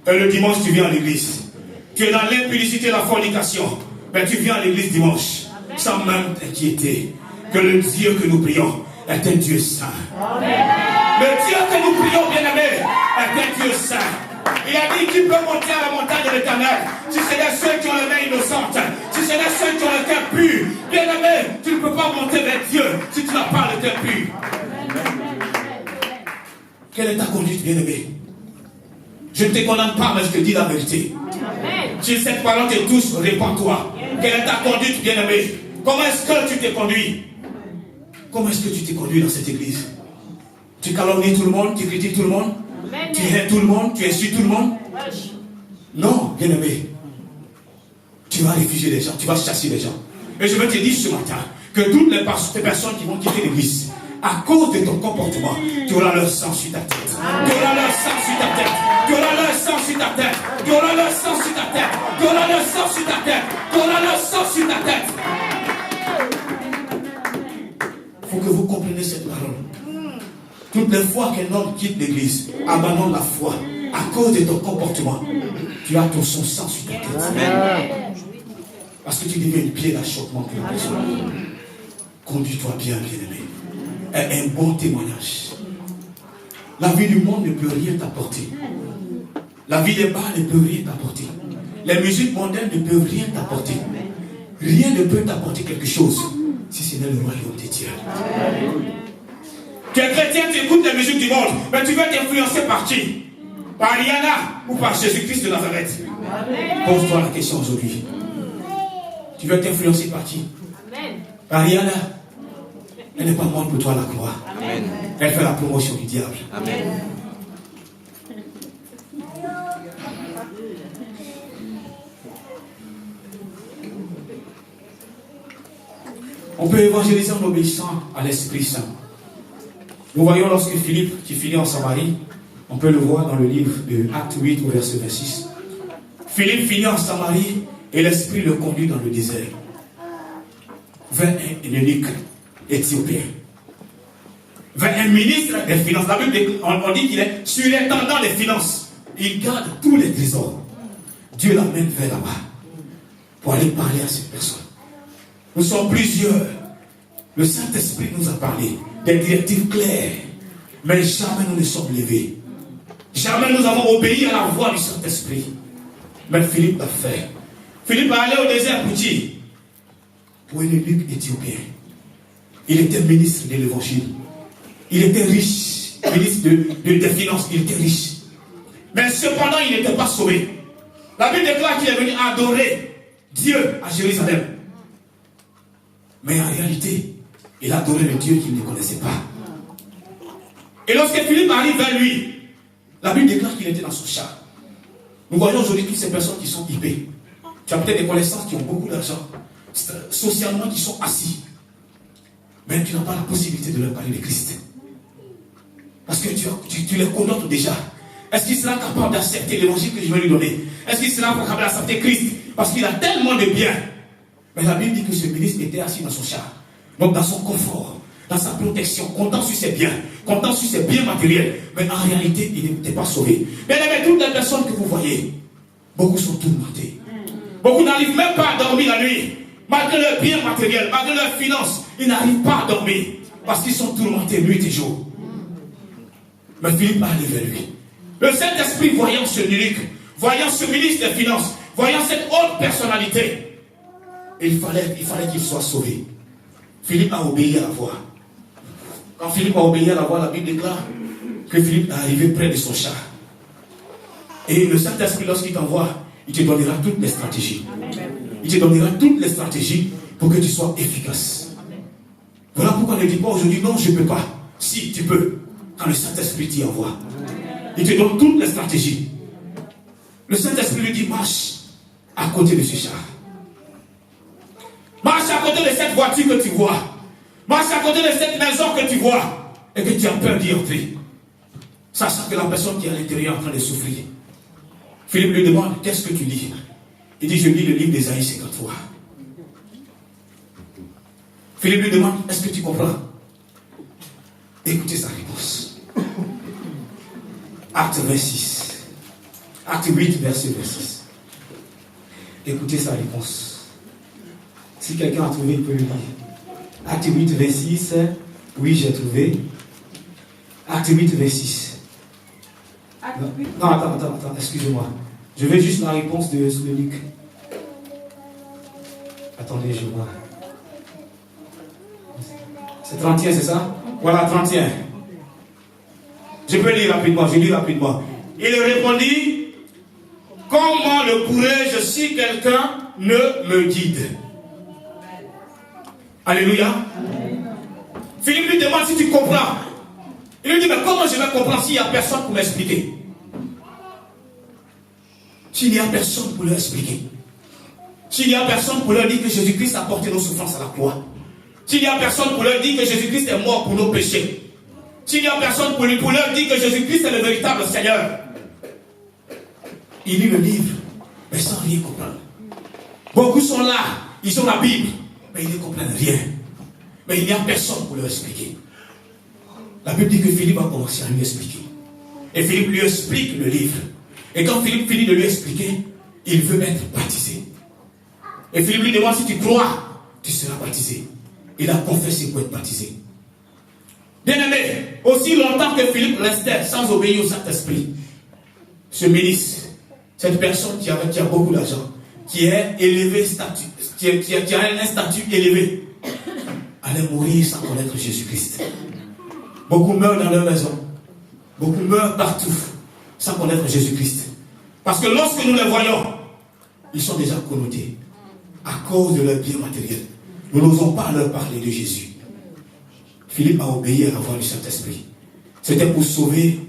et le dimanche tu viens à l'église. Tu es dans l'impudicité et la fornication, mais tu viens à l'église dimanche sans même t'inquiéter que le Dieu que nous prions est un Dieu saint. Le Dieu que nous prions, bien-aimé, est un Dieu saint. Il a dit qu'il peut monter à la montagne de l'Éternel si c'est de ceux qui ont les mains innocentes, si c'est de ceux qui ont le cœur pur. Bien-aimé, tu ne peux pas monter vers Dieu si tu n'as pas le cœur pur. Quelle est ta conduite, bien-aimé? Je ne te condamne pas, mais je te dis la vérité. Si cette parole te touche, répands-toi. Quelle est ta conduite, bien-aimé? Comment est-ce que tu t'es conduit? Comment est-ce que tu t'es conduit dans cette église? Tu calomnies tout le monde, tu critiques tout le monde, tu hais tout le monde, tu insultes tout le monde? Non, bien-aimé. Tu vas réfugier les gens, tu vas chasser les gens. Et je veux te dire ce matin que toutes les personnes qui vont quitter l'église, à cause de ton comportement, tu auras leur sang sur ta tête. Tu auras leur sang sur ta tête. Tu auras leur sang sur ta tête. Tu auras leur sang sur ta tête. Tu auras leur sang sur ta tête. Tu auras leur sang sur ta tête. Il faut que vous compreniez cette parole. Toutes les fois qu'un homme quitte l'église, abandonne la foi à cause de ton comportement, tu as ton sang sur ta tête. Parce que tu deviens une pierre d'achoppement pour la personne. Conduis-toi bien, bien-aimé. Est un bon témoignage. La vie du monde ne peut rien t'apporter. La vie des bars ne peut rien t'apporter. Les musiques mondaines ne peuvent rien t'apporter. Rien ne peut t'apporter quelque chose si ce n'est le royaume des dieux. Tu es chrétien, tu écoutes les musiques du monde, mais tu veux t'influencer par qui? Par Rihanna ou par Jésus-Christ de Nazareth? Pose-toi la question aujourd'hui. Tu veux t'influencer par qui? Par Rihanna? Elle n'est pas morte pour toi à la croix. Amen. Elle fait la promotion du diable. Amen. On peut évangéliser en obéissant à l'Esprit Saint. Nous voyons lorsque Philippe, qui finit en Samarie, on peut le voir dans le livre de Acte 8 au verset 26. Philippe finit en Samarie et l'Esprit le conduit dans le désert. Vers un eunuque éthiopien. Vers un ministre des finances. La Bible, on dit qu'il est surintendant des finances. Il garde tous les trésors. Dieu l'amène vers là-bas pour aller parler à cette personne. Nous sommes plusieurs. Le Saint-Esprit nous a parlé des directives claires. Mais jamais nous ne sommes levés. Jamais nous avons obéi à la voix du Saint-Esprit. Mais Philippe l'a fait. Philippe est allé au désert pour qui? Pour un eunuque éthiopien. Il était ministre de l'évangile. Il était riche. Ministre des finances, il était riche. Mais cependant, il n'était pas sauvé. La Bible déclare qu'il est venu adorer Dieu à Jérusalem. Mais en réalité, il adorait le Dieu qu'il ne connaissait pas. Et lorsque Philippe arrive vers lui, la Bible déclare qu'il était dans son char. Nous voyons aujourd'hui toutes ces personnes qui sont hypées. Tu as peut-être des connaissances qui ont beaucoup d'argent, socialement qui sont assis. Mais tu n'as pas la possibilité de leur parler de Christ. Parce que tu les connais déjà. Est-ce qu'il sera capable d'accepter l'évangile que je vais lui donner? Est-ce qu'il sera capable d'accepter Christ? Parce qu'il a tellement de biens. Mais la Bible dit que ce ministre était assis dans son char. Donc dans son confort, dans sa protection, comptant sur ses biens, comptant sur ses biens matériels. Mais en réalité, il n'était pas sauvé. Bien aimé, toutes les personnes que vous voyez, beaucoup sont tourmentés. Beaucoup n'arrivent même pas à dormir la nuit. Malgré leurs biens matériels, malgré leurs finances, ils n'arrivent pas à dormir. Parce qu'ils sont tourmentés nuit et jour. Mais Philippe allait vers lui. Le Saint-Esprit, voyant ce lyrique, voyant ce ministre des Finances, voyant cette haute personnalité, il fallait qu'il soit sauvé. Philippe a obéi à la voix. Quand Philippe a obéi à la voix, la Bible déclare que Philippe est arrivé près de son char. Et le Saint-Esprit, lorsqu'il t'envoie, il te donnera toutes les stratégies. Il te donnera toutes les stratégies pour que tu sois efficace. Voilà pourquoi ne dis pas aujourd'hui, non, je ne peux pas. Si, tu peux. Quand le Saint-Esprit t'y envoie. Il te donne toutes les stratégies. Le Saint-Esprit lui dit, marche à côté de ce char. Marche à côté de cette voiture que tu vois. Marche à côté de cette maison que tu vois. Et que tu as peur d'y entrer. Sachant que la personne qui est à l'intérieur est en train de souffrir. Philippe lui demande, qu'est-ce que tu lis? Il dit, je lis le livre d'Ésaïe 53. Philippe lui demande, est-ce que tu comprends? Écoutez sa réponse. Acte 26. Acte 8, verset 26. Écoutez sa réponse. Si quelqu'un a trouvé, il peut le lire. Acte 8, 26. Oui, j'ai trouvé. Acte 8, 26. Non, attends, excusez-moi. Je vais juste la réponse de Luc. Attendez, je vois. C'est 31, c'est ça? Voilà, 31. Je peux lire rapidement, je lis rapidement. Il répondit, comment le pourrais-je si quelqu'un ne me guide? Alléluia. Amen. Philippe lui demande si tu comprends. Il lui dit, mais comment je vais comprendre s'il n'y a personne pour m'expliquer? S'il n'y a personne pour leur expliquer. S'il n'y a personne pour leur dire que Jésus-Christ a porté nos souffrances à la croix. S'il n'y a personne pour leur dire que Jésus-Christ est mort pour nos péchés. S'il n'y a personne pour leur dire que Jésus-Christ est le véritable Seigneur. Il lit le livre, mais sans rien comprendre. Beaucoup sont là, ils ont la Bible, mais ils ne comprennent rien. Mais il n'y a personne pour leur expliquer. La Bible dit que Philippe a commencé à lui expliquer. Et Philippe lui explique le livre. Et quand Philippe finit de lui expliquer, il veut être baptisé. Et Philippe lui demande, si tu crois, tu seras baptisé. Il a confessé pour être baptisé. Bien-aimé, aussi longtemps que Philippe restait sans obéir au Saint-Esprit, ce ministre, cette personne qui a beaucoup d'argent, qui est élevé statut, qui a un statut élevé, allait mourir sans connaître Jésus-Christ. Beaucoup meurent dans leur maison. Beaucoup meurent partout sans connaître Jésus-Christ. Parce que lorsque nous les voyons, ils sont déjà connotés à cause de leurs biens matériels. Nous n'osons pas leur parler de Jésus. Philippe a obéi à la voix du Saint-Esprit. C'était pour sauver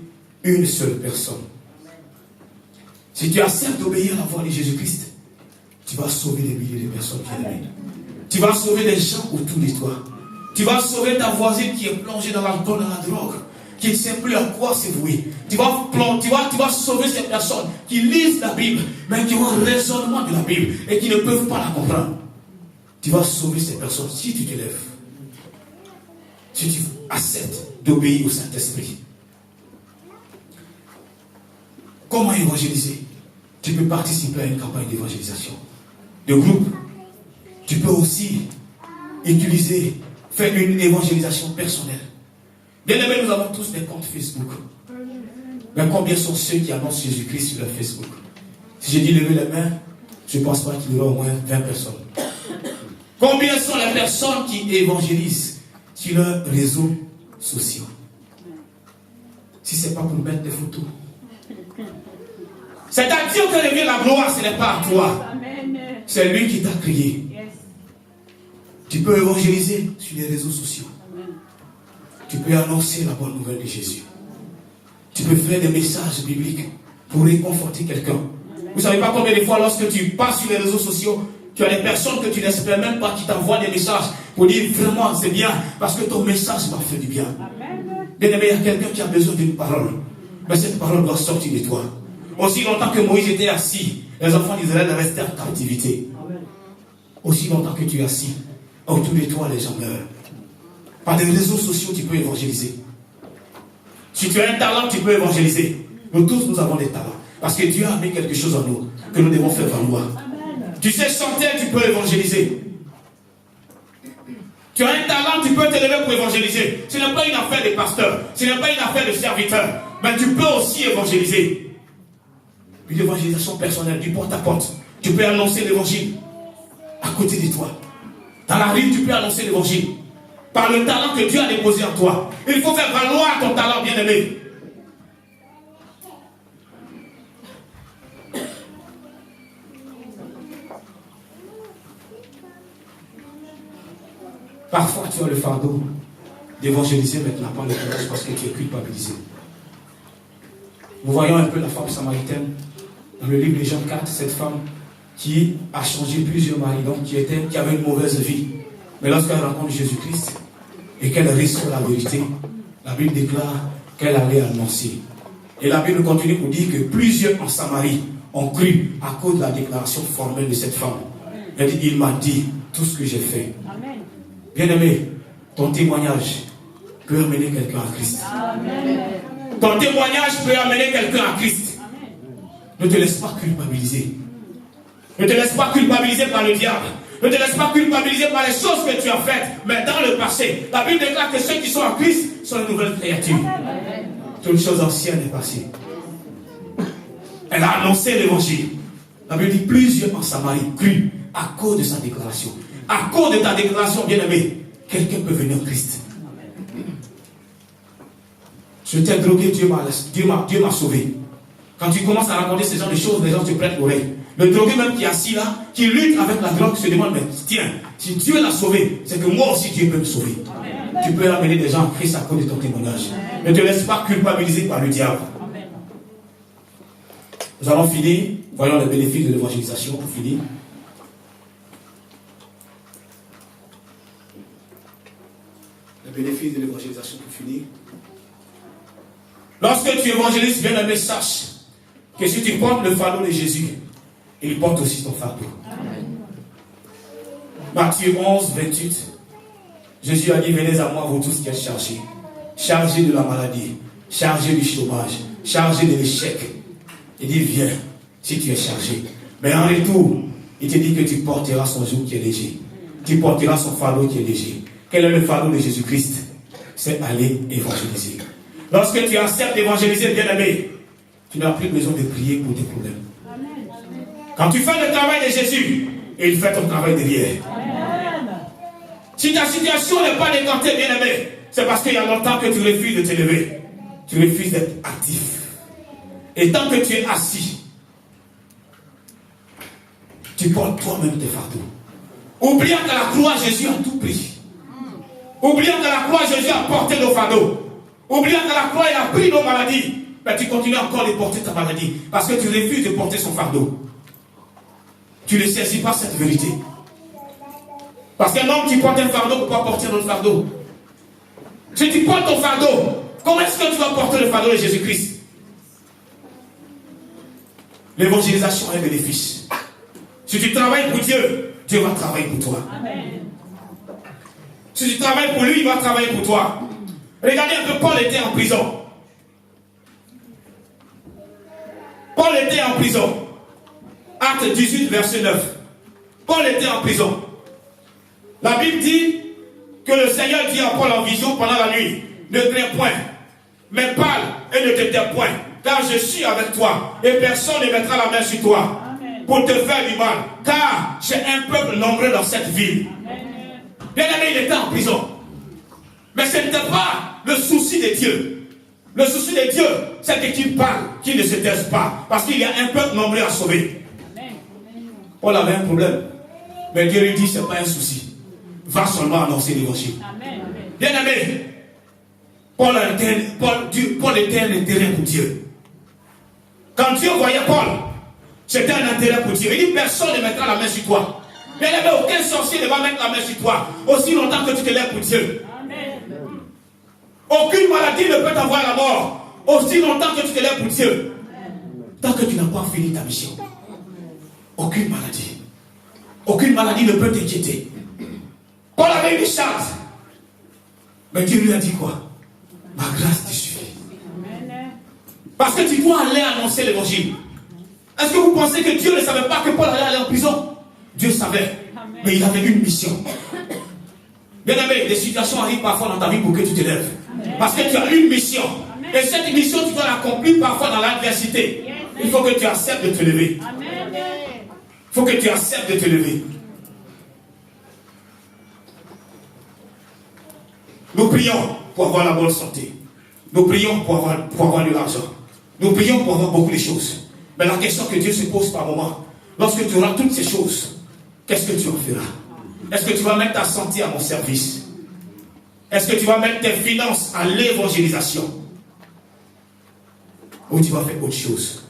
une seule personne. Si tu acceptes d'obéir à la voix de Jésus-Christ, tu vas sauver des milliers de personnes qui aiment. Tu vas sauver des gens autour de toi. Tu vas sauver ta voisine qui est plongée dans l'alcool, dans la drogue, qui ne sait plus à quoi se vouer. Tu vas sauver ces personnes qui lisent la Bible, mais qui ont un raisonnement de la Bible et qui ne peuvent pas la comprendre. Tu vas sauver ces personnes si tu te lèves. Si tu acceptes d'obéir au Saint-Esprit. Comment évangéliser? Tu peux participer à une campagne d'évangélisation, de groupe. Tu peux aussi faire une évangélisation personnelle. Bien aimé, nous avons tous des comptes Facebook. Mais combien sont ceux qui annoncent Jésus-Christ sur leur Facebook? Si j'ai dit lever les mains, je ne pense pas qu'il y aura au moins 20 personnes. Combien sont les personnes qui évangélisent sur leurs réseaux sociaux? Si ce n'est pas pour mettre des photos, C'est à Dieu que revient la gloire, ce n'est pas à toi. Amen. C'est lui qui t'a créé. Yes. Tu peux évangéliser sur les réseaux sociaux. Amen. Tu peux annoncer la bonne nouvelle de Jésus. Tu peux faire des messages bibliques pour réconforter quelqu'un. Vous ne savez pas combien de fois, lorsque tu passes sur les réseaux sociaux, tu as des personnes que tu n'espères même pas qui t'envoient des messages pour dire vraiment c'est bien parce que ton message m'a fait du bien. Amen. Bien aimé, il y a quelqu'un qui a besoin d'une parole. Mais cette parole doit sortir de toi. Aussi longtemps que Moïse était assis, les enfants d'Israël restaient en captivité. Aussi longtemps que tu es assis, autour de toi les gens meurent. Par des réseaux sociaux, tu peux évangéliser. Si tu as un talent, tu peux évangéliser. Nous tous, nous avons des talents. Parce que Dieu a mis quelque chose en nous que nous devons faire valoir. Tu sais chanter, tu peux évangéliser. Tu as un talent, tu peux te lever pour évangéliser. Ce n'est pas une affaire de pasteur, ce n'est pas une affaire de serviteur, mais tu peux aussi évangéliser. Une évangélisation personnelle, du porte-à-porte. Tu peux annoncer l'évangile à côté de toi. Dans la rue, tu peux annoncer l'évangile. Par le talent que Dieu a déposé en toi. Il faut faire valoir ton talent, bien-aimé. Parfois, tu as le fardeau d'évangéliser, mais tu n'as pas le courage parce que tu es culpabilisé. Nous voyons un peu la femme samaritaine dans le livre de Jean 4, cette femme qui a changé plusieurs maris, donc qui avait une mauvaise vie. Mais lorsqu'elle rencontre Jésus-Christ et qu'elle reçoit la vérité, la Bible déclare qu'elle allait annoncer. Et la Bible continue pour dire que plusieurs en Samarie ont cru à cause de la déclaration formelle de cette femme. Elle dit, il m'a dit tout ce que j'ai fait. Amen. Bien-aimé, ton témoignage peut amener quelqu'un à Christ. Amen. Ton témoignage peut amener quelqu'un à Christ. Ne te laisse pas culpabiliser. Ne te laisse pas culpabiliser par le diable. Ne te laisse pas culpabiliser par les choses que tu as faites, mais dans le passé. La Bible déclare que ceux qui sont en Christ sont une nouvelle créature. Toute chose ancienne est passée. Elle a annoncé l'évangile. La Bible dit plusieurs en Samarie crurent à cause de sa déclaration. À cause de ta déclaration, bien-aimé, quelqu'un peut venir en Christ. Je t'ai drogué, Dieu m'a sauvé. Quand tu commences à raconter ce genre de choses, les gens te prêtent l'oreille. Le drogué même qui est assis là, qui lutte avec la drogue, se demande, mais tiens, si Dieu l'a sauvé, c'est que moi aussi Dieu peut me sauver. Amen. Tu peux amener des gens en Christ à cause de ton témoignage. Amen. Ne te laisse pas culpabiliser par le diable. Amen. Nous allons finir. Voyons les bénéfices de l'évangélisation pour finir. Les bénéfices de l'évangélisation pour finir. Lorsque tu évangélises, bien aimé, sache que si tu portes le fardeau de Jésus, il porte aussi ton fardeau. Amen. Matthieu 11, 28. Jésus a dit, venez à moi, vous tous qui êtes chargés. Chargés de la maladie, chargés du chômage, chargés de l'échec. Il dit, viens, si tu es chargé. Mais en retour, il te dit que tu porteras son joug qui est léger. Tu porteras son fardeau qui est léger. Quel est le fardeau de Jésus-Christ? C'est aller évangéliser. Lorsque tu acceptes d'évangéliser, bien-aimé, tu n'as plus besoin de prier pour tes problèmes. Amen. Quand tu fais le travail de Jésus, il fait ton travail derrière. Amen. Si ta situation n'est pas décantée, bien-aimé, c'est parce qu'il y a longtemps que tu refuses de te lever. Tu refuses d'être actif. Et tant que tu es assis, tu portes toi-même tes fardeaux. Oubliant qu'à la croix, Jésus a tout pris. Oubliant qu'à la croix, Jésus a porté nos fardeaux. Oubliant qu'à la croix, il a pris nos maladies. Mais tu continues encore de porter ta maladie. Parce que tu refuses de porter son fardeau. Tu ne saisis pas cette vérité. Parce qu'un homme qui porte un fardeau ne peut pas porter notre fardeau. Si tu portes ton fardeau, comment est-ce que tu vas porter le fardeau de Jésus-Christ? L'évangélisation est un bénéfice. Si tu travailles pour Dieu, Dieu va travailler pour toi. Amen. Si tu travailles pour lui, il va travailler pour toi. Regardez un peu, Paul était en prison. Paul était en prison. Acte 18, verset 9. Paul était en prison. La Bible dit que le Seigneur dit à Paul en vision pendant la nuit, ne crains point, mais parle et ne te tais point, car je suis avec toi, et personne ne mettra la main sur toi. Amen. Pour te faire du mal, car j'ai un peuple nombreux dans cette ville. Bien aimé, il était en prison. Mais ce n'était pas le souci de Dieu. Le souci de Dieu, c'est que tu parles, qu'il ne se taise pas. Parce qu'il y a un peuple nombreux à sauver. Paul avait un problème. Mais Dieu lui dit, ce n'est pas un souci. Va seulement annoncer l'évangile. Bien aimé, Paul était un intérêt pour Dieu. Quand Dieu voyait Paul, c'était un intérêt pour Dieu. Il dit, personne ne mettra la main sur toi. Bien aimé, aucun sorcier ne va mettre la main sur toi. Aussi longtemps que tu te lèves pour Dieu. Aucune maladie ne peut t'envoyer à la mort. Aussi longtemps que tu te lèves pour Dieu. Tant que tu n'as pas fini ta mission. Aucune maladie. Aucune maladie ne peut t'inquiéter. Paul avait une chance. Mais Dieu lui a dit quoi? Ma grâce te suffit. Parce que tu dois aller annoncer l'évangile. Est-ce que vous pensez que Dieu ne savait pas que Paul allait aller en prison? Dieu savait. Mais il avait une mission. Bien aimé, des situations arrivent parfois dans ta vie pour que tu te lèves. Parce que tu as une mission. Et cette mission, tu dois l'accomplir parfois dans l'adversité. Il faut que tu acceptes de te lever. Il faut que tu acceptes de te lever. Nous prions pour avoir la bonne santé. Nous prions pour avoir de l'argent. Nous prions pour avoir beaucoup de choses. Mais la question que Dieu se pose par moment, lorsque tu auras toutes ces choses, qu'est-ce que tu en feras? Est-ce que tu vas mettre ta santé à mon service? Est-ce que tu vas mettre tes finances à l'évangélisation? Ou tu vas faire autre chose?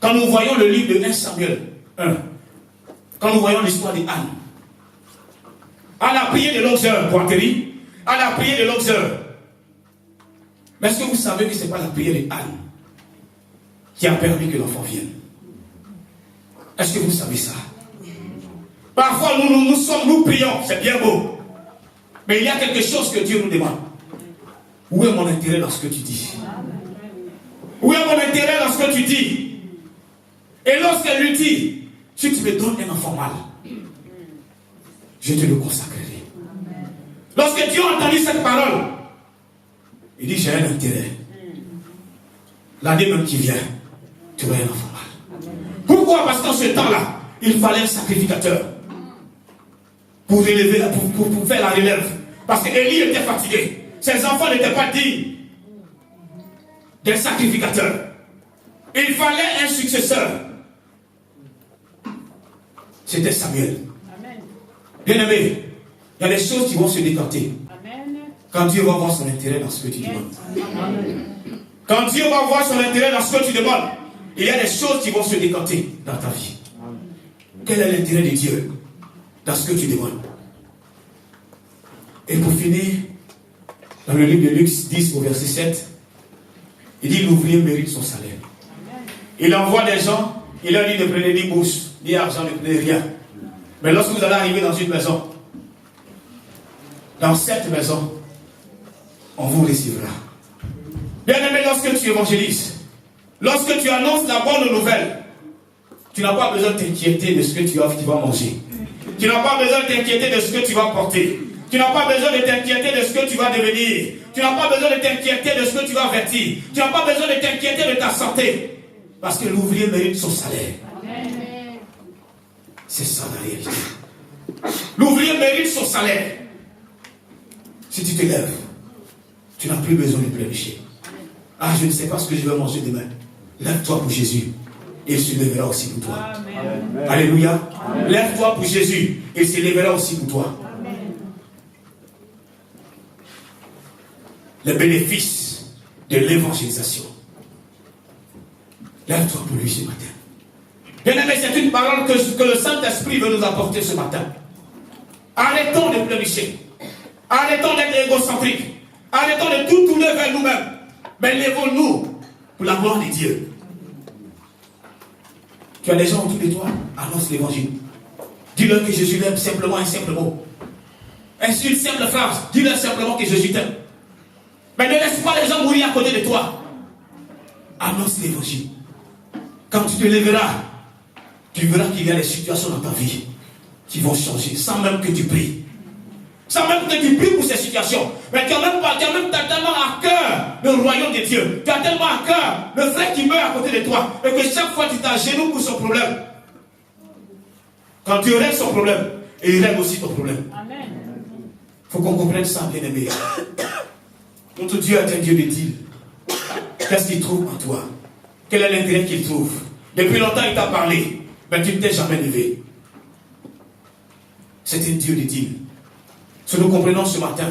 Quand nous voyons le livre de 1 Samuel 1, quand nous voyons l'histoire d'Anne, Anne a prié de longues heures pour atterrir. Anne a prié de longues heures. Mais est-ce que vous savez que ce n'est pas la prière d'Anne qui a permis que l'enfant vienne? Est-ce que vous savez ça? Parfois nous prions, c'est bien beau. Mais il y a quelque chose que Dieu nous demande. Où est mon intérêt dans ce que tu dis? Où est mon intérêt dans ce que tu dis? Et lorsqu'elle lui dit, si tu me donnes un enfant mâle, je te le consacrerai. Lorsque Dieu a entendu cette parole, il dit, j'ai un intérêt. L'année même qui vient, tu auras un enfant mâle. Pourquoi? Parce qu'en ce temps-là, il fallait un sacrificateur pour relever, pour faire la relève. Parce qu'Élie était fatigué. Ses enfants n'étaient pas dignes d'un sacrificateur. Il fallait un successeur. C'était Samuel. Bien aimé, il y a des choses qui vont se décanter. Quand Dieu va voir son intérêt dans ce que tu demandes. Quand Dieu va voir son intérêt dans ce que tu demandes, il y a des choses qui vont se décanter dans ta vie. Quel est l'intérêt de Dieu dans ce que tu demandes? Et pour finir, dans le livre de Luc 10 au verset 7, il dit l'ouvrier mérite son salaire. Il envoie des gens, il leur dit ne prenez ni bourse, ni argent, ne prenez rien. Mais lorsque vous allez arriver dans une maison, dans cette maison, on vous recevra. Bien aimé, lorsque tu évangélises, lorsque tu annonces la bonne nouvelle, tu n'as pas besoin de t'inquiéter de ce que tu vas manger. Tu n'as pas besoin de t'inquiéter de ce que tu vas porter. Tu n'as pas besoin de t'inquiéter de ce que tu vas devenir. Tu n'as pas besoin de t'inquiéter de ce que tu vas vertir. Tu n'as pas besoin de t'inquiéter de ta santé. Parce que l'ouvrier mérite son salaire. C'est ça la réalité. L'ouvrier mérite son salaire. Si tu te lèves, tu n'as plus besoin de pleurnicher. Ah, je ne sais pas ce que je vais manger demain. Lève-toi pour Jésus. Et il se lèvera aussi pour toi. Amen. Alléluia. Lève-toi pour Jésus. Et il se lèvera aussi pour toi. Amen. Les bénéfices de l'évangélisation. Lève-toi pour lui ce matin. Bien aimé, c'est une parole que le Saint-Esprit veut nous apporter ce matin. Arrêtons de pleurnicher. Arrêtons d'être égocentriques. Arrêtons de tout tourner vers nous-mêmes. Mais lèvons-nous pour la gloire de Dieu. Tu as des gens autour de toi, annonce l'évangile. Dis-leur que Jésus l'aime simplement un simple mot. Ainsi une simple phrase, dis-leur simplement que Jésus t'aime. Mais ne laisse pas les gens mourir à côté de toi. Annonce l'évangile. Quand tu te lèveras, tu verras qu'il y a des situations dans ta vie qui vont changer sans même que tu pries. Sans même que tu pries pour ces situations. Mais tu as tellement à cœur le royaume de Dieu. Tu as tellement à cœur le frère qui meurt à côté de toi. Et que chaque fois tu t'agenouilles pour son problème. Quand tu règles son problème, et il règle aussi ton problème. Il faut qu'on comprenne ça, bien aimé. Notre Dieu est un Dieu de deal. Qu'est-ce qu'il trouve en toi? Quel est l'intérêt qu'il trouve? Depuis longtemps, il t'a parlé, mais tu ne t'es jamais levé. C'est un Dieu de deal. Si nous comprenons ce matin,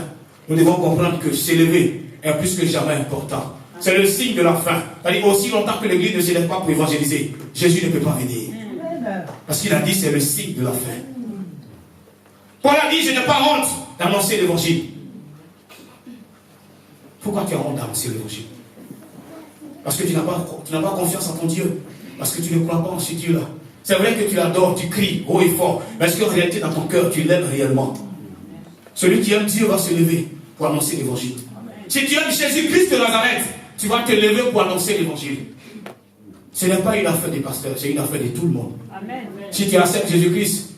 nous devons comprendre que s'élever est plus que jamais important. C'est le signe de la fin. C'est-à-dire, aussi longtemps que l'Église ne se lève pas pour évangéliser, Jésus ne peut pas venir. Parce qu'il a dit, c'est le signe de la fin. Paul a dit, je n'ai pas honte d'annoncer l'évangile. Pourquoi tu as honte d'annoncer l'évangile? Parce que tu n'as pas confiance en ton Dieu. Parce que tu ne crois pas en ce Dieu-là. C'est vrai que tu l'adores, tu cries haut et fort. Mais est-ce qu'en réalité, dans ton cœur, tu l'aimes réellement? Celui qui aime Dieu va se lever pour annoncer l'évangile. Si tu aimes Jésus-Christ de Nazareth, tu vas te lever pour annoncer l'évangile. Ce n'est pas une affaire des pasteurs, c'est une affaire de tout le monde. Amen. Si tu acceptes Jésus-Christ,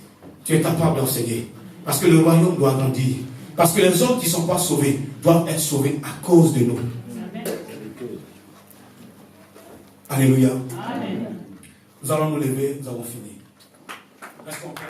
tu es capable d'enseigner. Parce que le royaume doit grandir. Parce que les hommes qui ne sont pas sauvés doivent être sauvés à cause de nous. Amen. Alléluia. Amen. Nous allons nous lever, nous avons fini. Est-ce qu'on peut